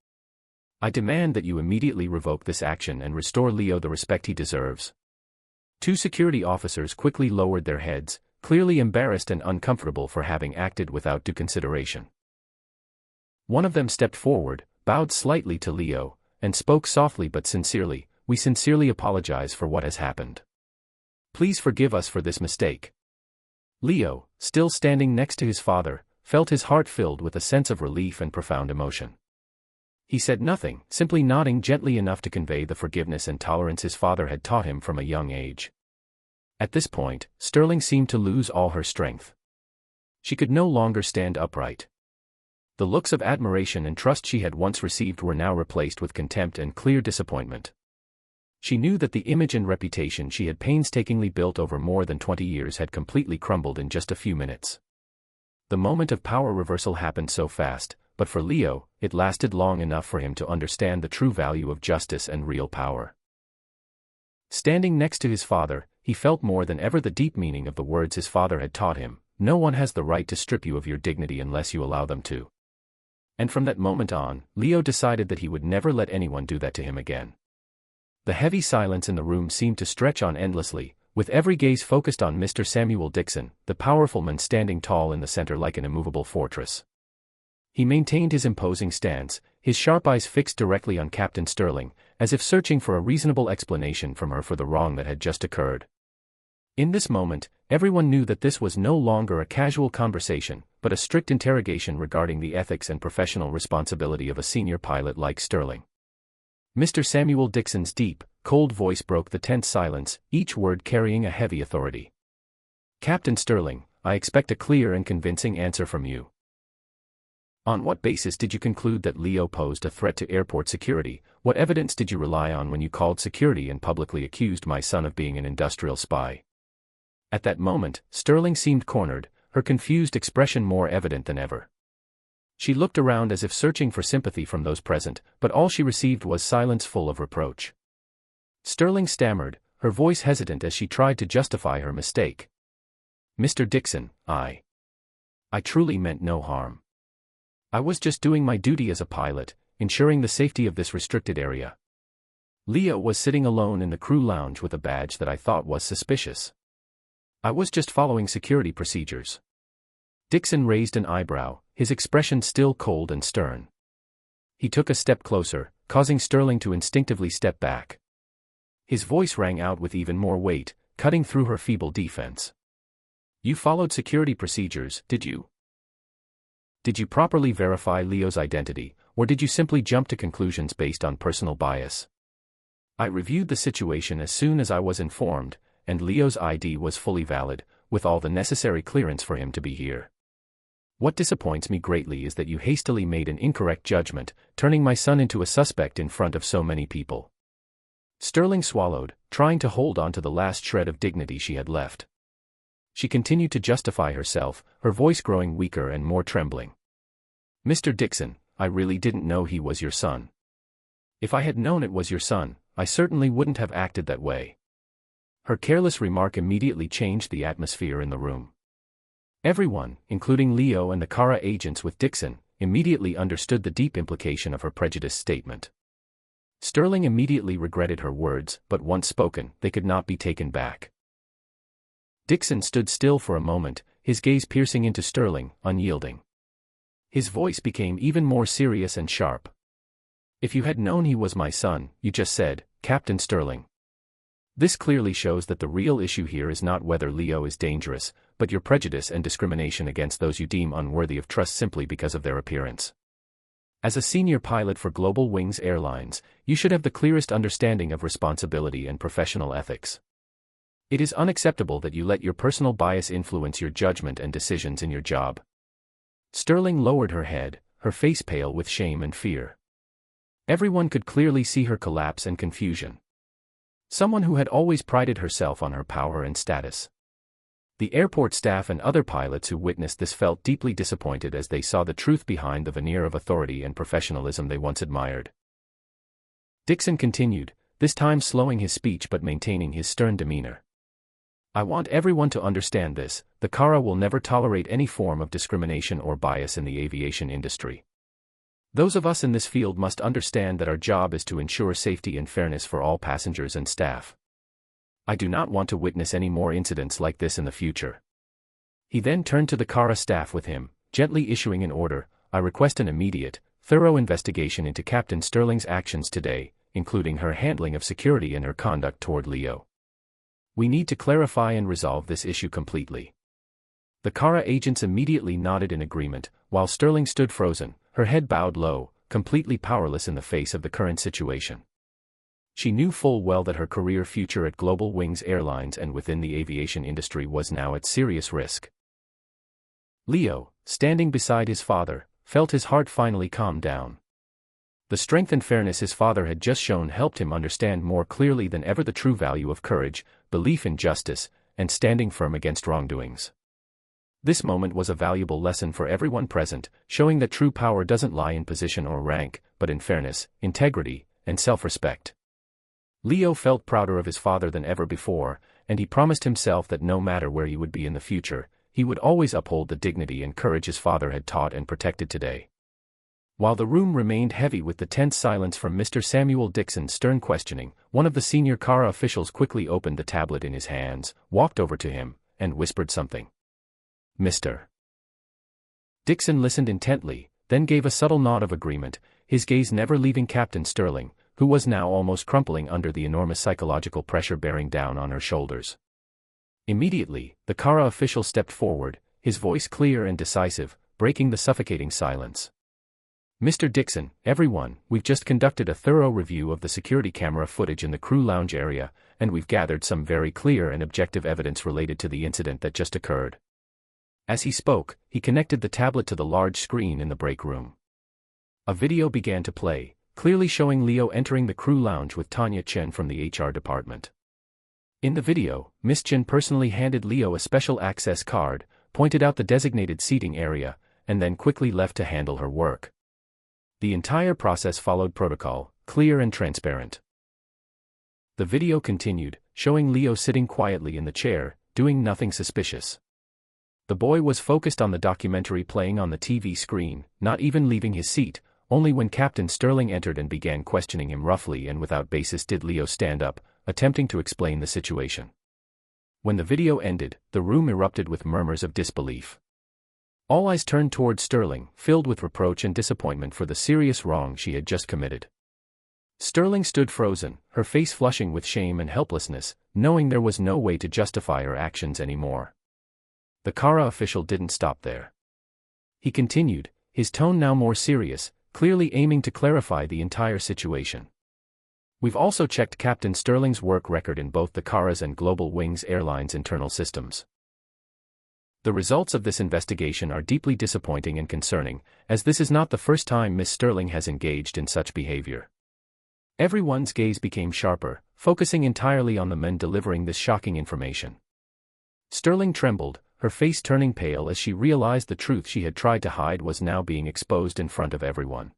I demand that you immediately revoke this action and restore Leo the respect he deserves. Two security officers quickly lowered their heads, clearly embarrassed and uncomfortable for having acted without due consideration. One of them stepped forward, bowed slightly to Leo, and spoke softly but sincerely, "We sincerely apologize for what has happened. Please forgive us for this mistake." Leo, still standing next to his father, felt his heart filled with a sense of relief and profound emotion. He said nothing, simply nodding gently enough to convey the forgiveness and tolerance his father had taught him from a young age. At this point, Sterling seemed to lose all her strength. She could no longer stand upright. The looks of admiration and trust she had once received were now replaced with contempt and clear disappointment. She knew that the image and reputation she had painstakingly built over more than 20 years had completely crumbled in just a few minutes. The moment of power reversal happened so fast, but for Leo, it lasted long enough for him to understand the true value of justice and real power. Standing next to his father, he felt more than ever the deep meaning of the words his father had taught him: no one has the right to strip you of your dignity unless you allow them to. And from that moment on, Leo decided that he would never let anyone do that to him again. The heavy silence in the room seemed to stretch on endlessly, with every gaze focused on Mr. Samuel Dixon, the powerful man standing tall in the center like an immovable fortress. He maintained his imposing stance, his sharp eyes fixed directly on Captain Sterling, as if searching for a reasonable explanation from her for the wrong that had just occurred. In this moment, everyone knew that this was no longer a casual conversation, but a strict interrogation regarding the ethics and professional responsibility of a senior pilot like Sterling. Mr. Samuel Dixon's deep, cold voice broke the tense silence, each word carrying a heavy authority. "Captain Sterling, I expect a clear and convincing answer from you. On what basis did you conclude that Leo posed a threat to airport security? What evidence did you rely on when you called security and publicly accused my son of being an industrial spy?" At that moment, Sterling seemed cornered, her confused expression more evident than ever. She looked around as if searching for sympathy from those present, but all she received was silence full of reproach. Sterling stammered, her voice hesitant as she tried to justify her mistake. "Mr. Dixon, I truly meant no harm. I was just doing my duty as a pilot, ensuring the safety of this restricted area." Leo was sitting alone in the crew lounge with a badge that I thought was suspicious. "I was just following security procedures." Dixon raised an eyebrow, his expression still cold and stern. He took a step closer, causing Sterling to instinctively step back. His voice rang out with even more weight, cutting through her feeble defense. "You followed security procedures, did you? Did you properly verify Leo's identity, or did you simply jump to conclusions based on personal bias?" "I reviewed the situation as soon as I was informed, and Leo's ID was fully valid, with all the necessary clearance for him to be here. What disappoints me greatly is that you hastily made an incorrect judgment, turning my son into a suspect in front of so many people." Sterling swallowed, trying to hold on to the last shred of dignity she had left. She continued to justify herself, her voice growing weaker and more trembling. "Mr. Dixon, I really didn't know he was your son. If I had known it was your son, I certainly wouldn't have acted that way." Her careless remark immediately changed the atmosphere in the room. Everyone, including Leo and the Kara agents with Dixon, immediately understood the deep implication of her prejudiced statement. Sterling immediately regretted her words, but once spoken, they could not be taken back. Dixon stood still for a moment, his gaze piercing into Sterling, unyielding. His voice became even more serious and sharp. "If you had known he was my son, you just said, Captain Sterling. This clearly shows that the real issue here is not whether Leo is dangerous, but your prejudice and discrimination against those you deem unworthy of trust simply because of their appearance. As a senior pilot for Global Wings Airlines, you should have the clearest understanding of responsibility and professional ethics. It is unacceptable that you let your personal bias influence your judgment and decisions in your job." Sterling lowered her head, her face pale with shame and fear. Everyone could clearly see her collapse and confusion. Someone who had always prided herself on her power and status. The airport staff and other pilots who witnessed this felt deeply disappointed as they saw the truth behind the veneer of authority and professionalism they once admired. Dixon continued, this time slowing his speech but maintaining his stern demeanor. I want everyone to understand this, the CARA will never tolerate any form of discrimination or bias in the aviation industry. Those of us in this field must understand that our job is to ensure safety and fairness for all passengers and staff. I do not want to witness any more incidents like this in the future. He then turned to the CARA staff with him, gently issuing an order, I request an immediate, thorough investigation into Captain Sterling's actions today, including her handling of security and her conduct toward Leo. We need to clarify and resolve this issue completely. The CARA agents immediately nodded in agreement, while Sterling stood frozen, her head bowed low, completely powerless in the face of the current situation. She knew full well that her career future at Global Wings Airlines and within the aviation industry was now at serious risk. Leo, standing beside his father, felt his heart finally calm down. The strength and fairness his father had just shown helped him understand more clearly than ever the true value of courage, belief in justice, and standing firm against wrongdoings. This moment was a valuable lesson for everyone present, showing that true power doesn't lie in position or rank, but in fairness, integrity, and self-respect. Leo felt prouder of his father than ever before, and he promised himself that no matter where he would be in the future, he would always uphold the dignity and courage his father had taught and protected today. While the room remained heavy with the tense silence from Mr. Samuel Dixon's stern questioning, one of the senior CARA officials quickly opened the tablet in his hands, walked over to him, and whispered something. Mr. Dixon listened intently, then gave a subtle nod of agreement, his gaze never leaving Captain Sterling, who was now almost crumpling under the enormous psychological pressure bearing down on her shoulders. Immediately, the CARA official stepped forward, his voice clear and decisive, breaking the suffocating silence. Mr. Dixon, everyone, we've just conducted a thorough review of the security camera footage in the crew lounge area, and we've gathered some very clear and objective evidence related to the incident that just occurred. As he spoke, he connected the tablet to the large screen in the break room. A video began to play, clearly showing Leo entering the crew lounge with Tanya Chen from the HR department. In the video, Miss Chen personally handed Leo a special access card, pointed out the designated seating area, and then quickly left to handle her work. The entire process followed protocol, clear and transparent. The video continued, showing Leo sitting quietly in the chair, doing nothing suspicious. The boy was focused on the documentary playing on the TV screen, not even leaving his seat. Only when Captain Sterling entered and began questioning him roughly and without basis did Leo stand up, attempting to explain the situation. When the video ended, the room erupted with murmurs of disbelief. All eyes turned toward Sterling, filled with reproach and disappointment for the serious wrong she had just committed. Sterling stood frozen, her face flushing with shame and helplessness, knowing there was no way to justify her actions anymore. The CARA official didn't stop there. He continued, his tone now more serious, clearly aiming to clarify the entire situation. We've also checked Captain Sterling's work record in both the CARA's and Global Wings Airlines internal systems. The results of this investigation are deeply disappointing and concerning, as this is not the first time Miss Sterling has engaged in such behavior. Everyone's gaze became sharper, focusing entirely on the men delivering this shocking information. Sterling trembled, her face turning pale as she realized the truth she had tried to hide was now being exposed in front of everyone.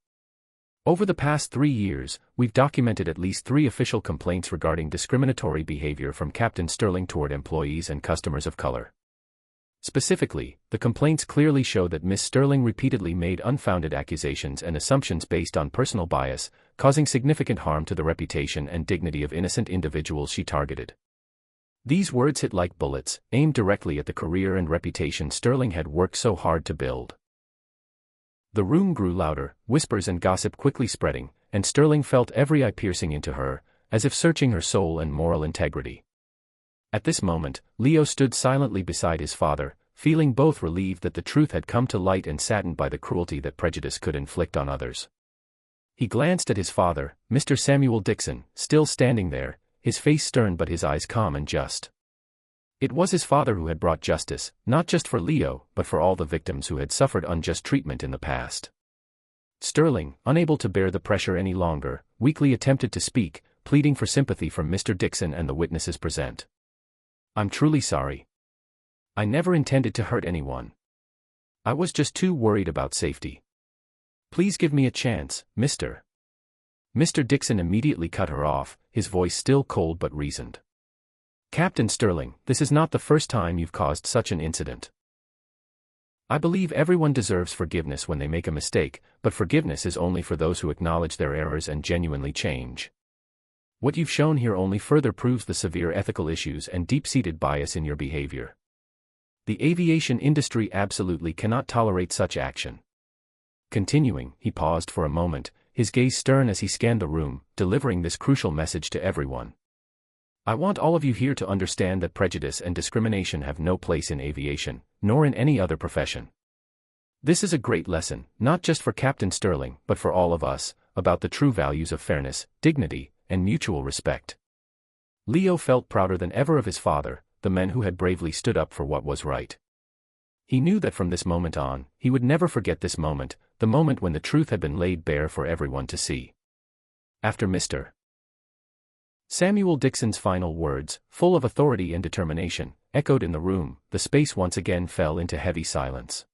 Over the past 3 years, we've documented at least 3 official complaints regarding discriminatory behavior from Captain Sterling toward employees and customers of color. Specifically, the complaints clearly show that Miss Sterling repeatedly made unfounded accusations and assumptions based on personal bias, causing significant harm to the reputation and dignity of innocent individuals she targeted. These words hit like bullets, aimed directly at the career and reputation Sterling had worked so hard to build. The room grew louder, whispers and gossip quickly spreading, and Sterling felt every eye piercing into her, as if searching her soul and moral integrity. At this moment, Leo stood silently beside his father, feeling both relieved that the truth had come to light and saddened by the cruelty that prejudice could inflict on others. He glanced at his father, Mr. Samuel Dixon, still standing there, his face stern but his eyes calm and just. It was his father who had brought justice, not just for Leo, but for all the victims who had suffered unjust treatment in the past. Sterling, unable to bear the pressure any longer, weakly attempted to speak, pleading for sympathy from Mr. Dixon and the witnesses present. "I'm truly sorry. I never intended to hurt anyone. I was just too worried about safety. Please give me a chance, Mr. Mr. Dixon immediately cut her off, his voice still cold but reasoned. "Captain Sterling, this is not the first time you've caused such an incident. I believe everyone deserves forgiveness when they make a mistake, but forgiveness is only for those who acknowledge their errors and genuinely change. What you've shown here only further proves the severe ethical issues and deep-seated bias in your behavior. The aviation industry absolutely cannot tolerate such action." Continuing, he paused for a moment, his gaze stern as he scanned the room, delivering this crucial message to everyone. "I want all of you here to understand that prejudice and discrimination have no place in aviation, nor in any other profession. This is a great lesson, not just for Captain Sterling, but for all of us, about the true values of fairness, dignity, and mutual respect." Leo felt prouder than ever of his father, the man who had bravely stood up for what was right. He knew that from this moment on, he would never forget this moment, the moment when the truth had been laid bare for everyone to see. After Mr. Samuel Dixon's final words, full of authority and determination, echoed in the room, the space once again fell into heavy silence.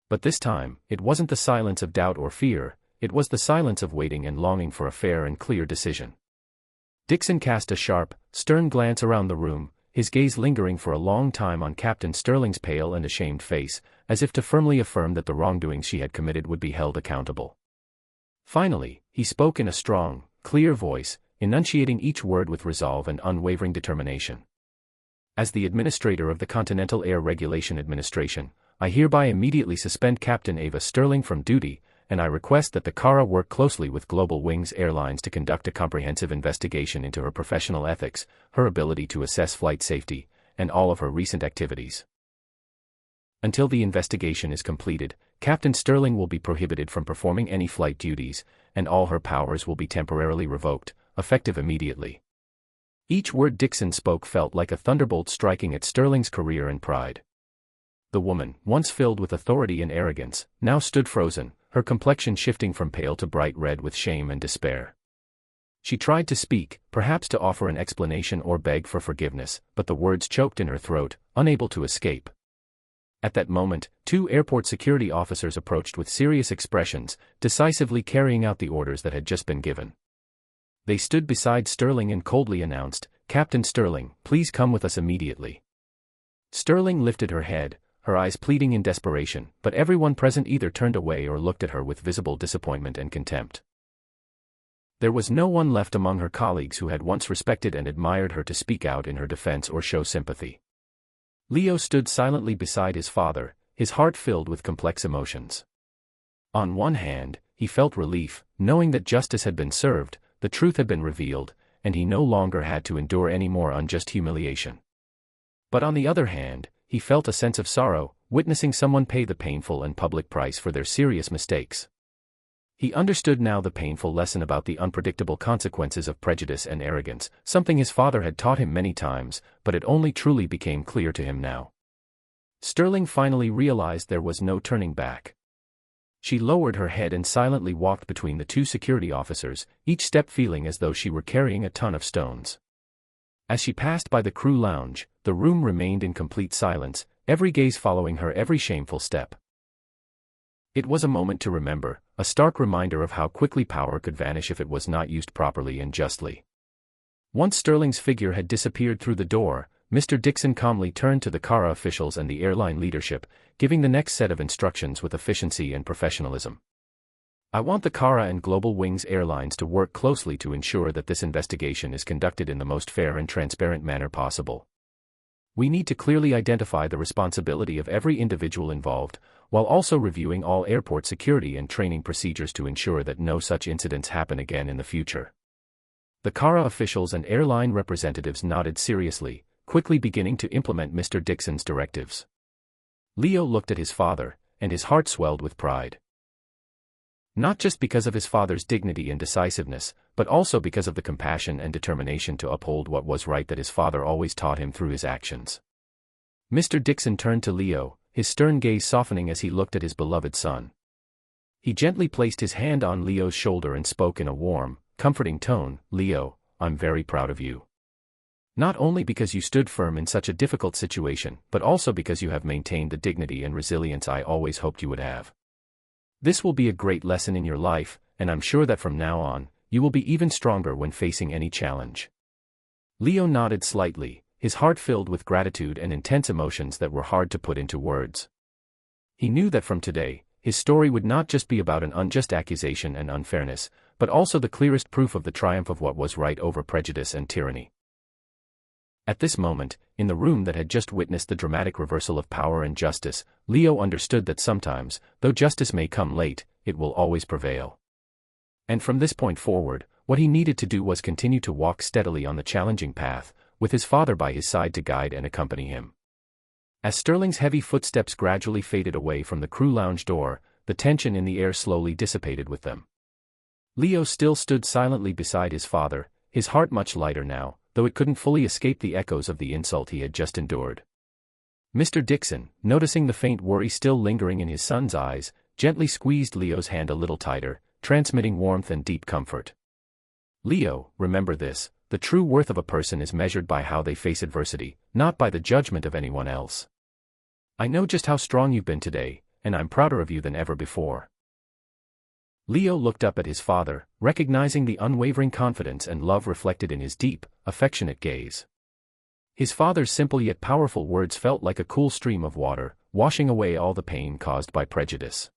But this time, it wasn't the silence of doubt or fear, it was the silence of waiting and longing for a fair and clear decision. Dixon cast a sharp, stern glance around the room, his gaze lingering for a long time on Captain Sterling's pale and ashamed face, as if to firmly affirm that the wrongdoings she had committed would be held accountable. Finally, he spoke in a strong, clear voice, enunciating each word with resolve and unwavering determination. "As the administrator of the Continental Air Regulation Administration, I hereby immediately suspend Captain Ava Sterling from duty, and I request that the CARA work closely with Global Wings Airlines to conduct a comprehensive investigation into her professional ethics, her ability to assess flight safety, and all of her recent activities. Until the investigation is completed, Captain Sterling will be prohibited from performing any flight duties, and all her powers will be temporarily revoked, effective immediately." Each word Dixon spoke felt like a thunderbolt striking at Sterling's career and pride. The woman, once filled with authority and arrogance, now stood frozen, her complexion shifting from pale to bright red with shame and despair. She tried to speak, perhaps to offer an explanation or beg for forgiveness, but the words choked in her throat, unable to escape. At that moment, 2 airport security officers approached with serious expressions, decisively carrying out the orders that had just been given. They stood beside Sterling and coldly announced, "Captain Sterling, please come with us immediately." Sterling lifted her head, her eyes pleading in desperation, but everyone present either turned away or looked at her with visible disappointment and contempt. There was no one left among her colleagues who had once respected and admired her to speak out in her defense or show sympathy. Leo stood silently beside his father, his heart filled with complex emotions. On one hand, he felt relief, knowing that justice had been served, the truth had been revealed, and he no longer had to endure any more unjust humiliation. But on the other hand, he felt a sense of sorrow, witnessing someone pay the painful and public price for their serious mistakes. He understood now the painful lesson about the unpredictable consequences of prejudice and arrogance, something his father had taught him many times, but it only truly became clear to him now. Sterling finally realized there was no turning back. She lowered her head and silently walked between the 2 security officers, each step feeling as though she were carrying a ton of stones. As she passed by the crew lounge, the room remained in complete silence, every gaze following her every shameful step. It was a moment to remember, a stark reminder of how quickly power could vanish if it was not used properly and justly. Once Sterling's figure had disappeared through the door, Mr. Dixon calmly turned to the CARA officials and the airline leadership, giving the next set of instructions with efficiency and professionalism. "I want the CARA and Global Wings Airlines to work closely to ensure that this investigation is conducted in the most fair and transparent manner possible. We need to clearly identify the responsibility of every individual involved, while also reviewing all airport security and training procedures to ensure that no such incidents happen again in the future." The CARA officials and airline representatives nodded seriously, quickly beginning to implement Mr. Dixon's directives. Leo looked at his father, and his heart swelled with pride. Not just because of his father's dignity and decisiveness, but also because of the compassion and determination to uphold what was right that his father always taught him through his actions. Mr. Dixon turned to Leo, his stern gaze softening as he looked at his beloved son. He gently placed his hand on Leo's shoulder and spoke in a warm, comforting tone, "Leo, I'm very proud of you. Not only because you stood firm in such a difficult situation, but also because you have maintained the dignity and resilience I always hoped you would have. This will be a great lesson in your life, and I'm sure that from now on, you will be even stronger when facing any challenge. Leo nodded slightly, his heart filled with gratitude and intense emotions that were hard to put into words. He knew that from today, his story would not just be about an unjust accusation and unfairness, but also the clearest proof of the triumph of what was right over prejudice and tyranny. At this moment, in the room that had just witnessed the dramatic reversal of power and justice, Leo understood that sometimes, though justice may come late, it will always prevail. And from this point forward, what he needed to do was continue to walk steadily on the challenging path, with his father by his side to guide and accompany him. As Sterling's heavy footsteps gradually faded away from the crew lounge door, the tension in the air slowly dissipated with them. Leo still stood silently beside his father, his heart much lighter now, though it couldn't fully escape the echoes of the insult he had just endured. Mr. Dixon, noticing the faint worry still lingering in his son's eyes, gently squeezed Leo's hand a little tighter, transmitting warmth and deep comfort. Leo, remember this, the true worth of a person is measured by how they face adversity, not by the judgment of anyone else. I know just how strong you've been today, and I'm prouder of you than ever before. Leo looked up at his father, recognizing the unwavering confidence and love reflected in his deep, affectionate gaze. His father's simple yet powerful words felt like a cool stream of water, washing away all the pain caused by prejudice.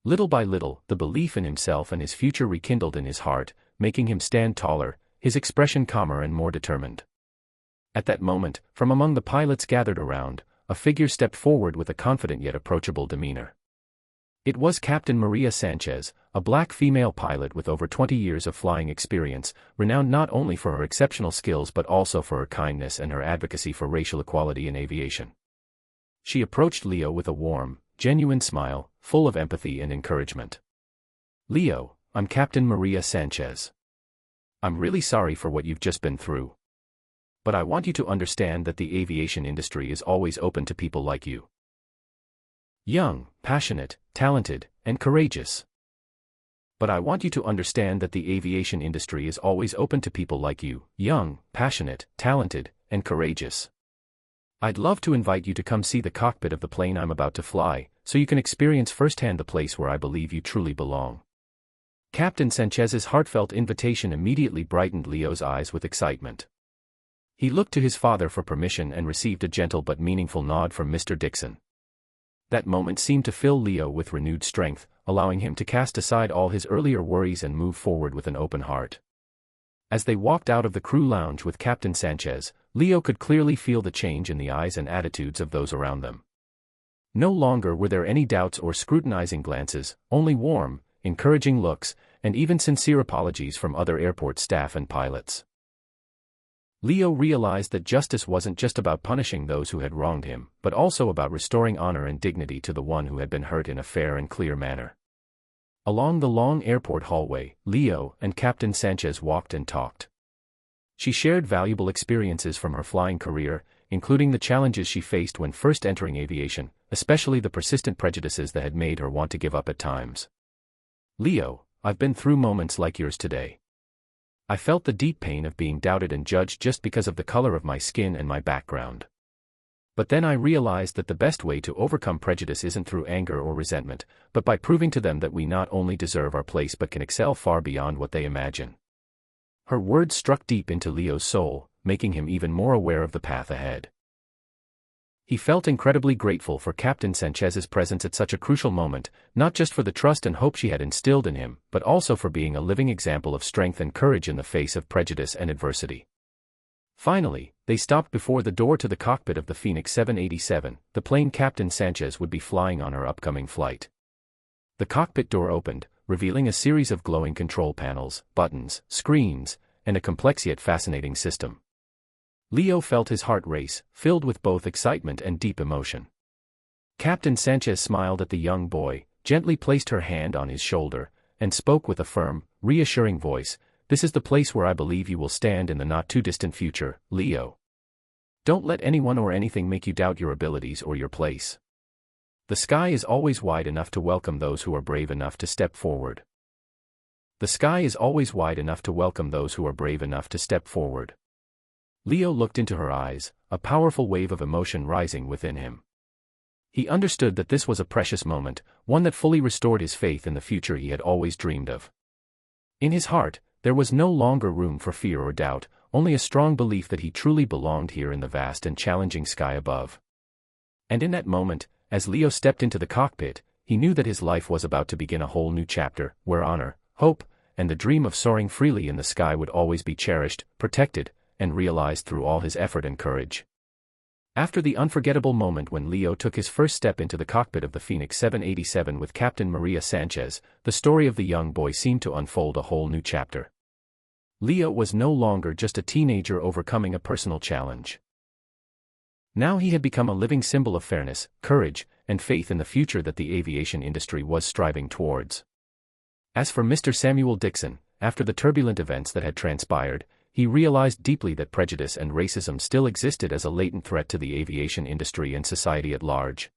Little by little, the belief in himself and his future rekindled in his heart, making him stand taller, his expression calmer and more determined. At that moment, from among the pilots gathered around, a figure stepped forward with a confident yet approachable demeanor. It was Captain Maria Sanchez, a black female pilot with over 20 years of flying experience, renowned not only for her exceptional skills but also for her kindness and her advocacy for racial equality in aviation. She approached Leo with a warm, genuine smile, full of empathy and encouragement. "Leo, I'm Captain Maria Sanchez. I'm really sorry for what you've just been through. But I want you to understand that the aviation industry is always open to people like you. Young, passionate, talented, and courageous. But I want you to understand that the aviation industry is always open to people like you, young, passionate, talented, and courageous. I'd love to invite you to come see the cockpit of the plane I'm about to fly, so you can experience firsthand the place where I believe you truly belong." Captain Sanchez's heartfelt invitation immediately brightened Leo's eyes with excitement. He looked to his father for permission and received a gentle but meaningful nod from Mr. Dixon. That moment seemed to fill Leo with renewed strength, allowing him to cast aside all his earlier worries and move forward with an open heart. As they walked out of the crew lounge with Captain Sanchez, Leo could clearly feel the change in the eyes and attitudes of those around them. No longer were there any doubts or scrutinizing glances, only warm, encouraging looks, and even sincere apologies from other airport staff and pilots. Leo realized that justice wasn't just about punishing those who had wronged him, but also about restoring honor and dignity to the one who had been hurt in a fair and clear manner. Along the long airport hallway, Leo and Captain Sanchez walked and talked. She shared valuable experiences from her flying career, including the challenges she faced when first entering aviation, especially the persistent prejudices that had made her want to give up at times. "Leo, I've been through moments like yours today. I felt the deep pain of being doubted and judged just because of the color of my skin and my background. But then I realized that the best way to overcome prejudice isn't through anger or resentment, but by proving to them that we not only deserve our place but can excel far beyond what they imagine." Her words struck deep into Leo's soul, making him even more aware of the path ahead. He felt incredibly grateful for Captain Sanchez's presence at such a crucial moment, not just for the trust and hope she had instilled in him, but also for being a living example of strength and courage in the face of prejudice and adversity. Finally, they stopped before the door to the cockpit of the Phoenix 787, the plane Captain Sanchez would be flying on her upcoming flight. The cockpit door opened, revealing a series of glowing control panels, buttons, screens, and a complex yet fascinating system. Leo felt his heart race, filled with both excitement and deep emotion. Captain Sanchez smiled at the young boy, gently placed her hand on his shoulder, and spoke with a firm, reassuring voice, "This is the place where I believe you will stand in the not-too-distant future, Leo. Don't let anyone or anything make you doubt your abilities or your place. The sky is always wide enough to welcome those who are brave enough to step forward." The sky is always wide enough to welcome those who are brave enough to step forward. Leo looked into her eyes, a powerful wave of emotion rising within him. He understood that this was a precious moment, one that fully restored his faith in the future he had always dreamed of. In his heart, there was no longer room for fear or doubt, only a strong belief that he truly belonged here in the vast and challenging sky above. And in that moment, as Leo stepped into the cockpit, he knew that his life was about to begin a whole new chapter, where honor, hope, and the dream of soaring freely in the sky would always be cherished, protected, and realized through all his effort and courage. After the unforgettable moment when Leo took his first step into the cockpit of the Phoenix 787 with Captain Maria Sanchez, the story of the young boy seemed to unfold a whole new chapter. Leo was no longer just a teenager overcoming a personal challenge. Now he had become a living symbol of fairness, courage, and faith in the future that the aviation industry was striving towards. As for Mr. Samuel Dixon, after the turbulent events that had transpired, he realized deeply that prejudice and racism still existed as a latent threat to the aviation industry and society at large.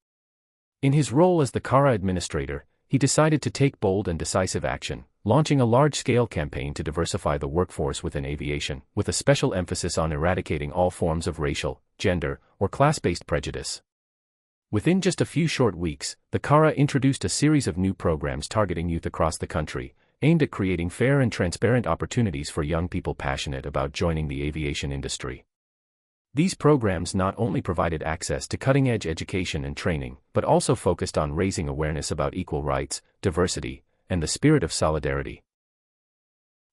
In his role as the CARA administrator, he decided to take bold and decisive action, launching a large-scale campaign to diversify the workforce within aviation, with a special emphasis on eradicating all forms of racial, gender, or class-based prejudice. Within just a few short weeks, the CARA introduced a series of new programs targeting youth across the country, aimed at creating fair and transparent opportunities for young people passionate about joining the aviation industry. These programs not only provided access to cutting-edge education and training, but also focused on raising awareness about equal rights, diversity, and the spirit of solidarity.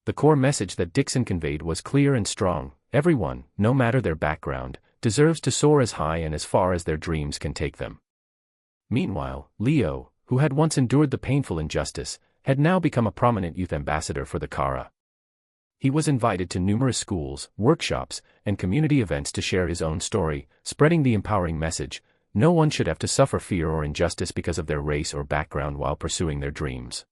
The core message that Dixon conveyed was clear and strong: everyone, no matter their background, deserves to soar as high and as far as their dreams can take them. Meanwhile, Leo, who had once endured the painful injustice, had now become a prominent youth ambassador for the CARA. He was invited to numerous schools, workshops, and community events to share his own story, spreading the empowering message: no one should have to suffer fear or injustice because of their race or background while pursuing their dreams.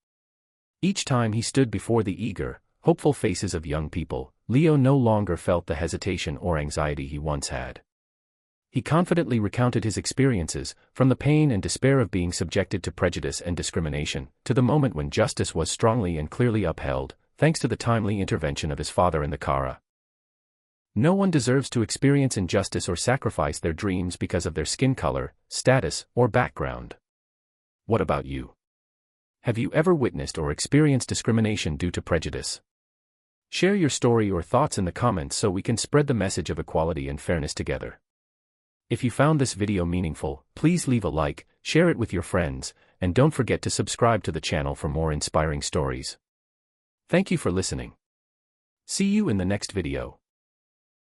Each time he stood before the eager, hopeful faces of young people, Leo no longer felt the hesitation or anxiety he once had. He confidently recounted his experiences, from the pain and despair of being subjected to prejudice and discrimination, to the moment when justice was strongly and clearly upheld, thanks to the timely intervention of his father in the CARA. No one deserves to experience injustice or sacrifice their dreams because of their skin color, status, or background. What about you? Have you ever witnessed or experienced discrimination due to prejudice? Share your story or thoughts in the comments so we can spread the message of equality and fairness together. If you found this video meaningful, please leave a like, share it with your friends, and don't forget to subscribe to the channel for more inspiring stories. Thank you for listening. See you in the next video.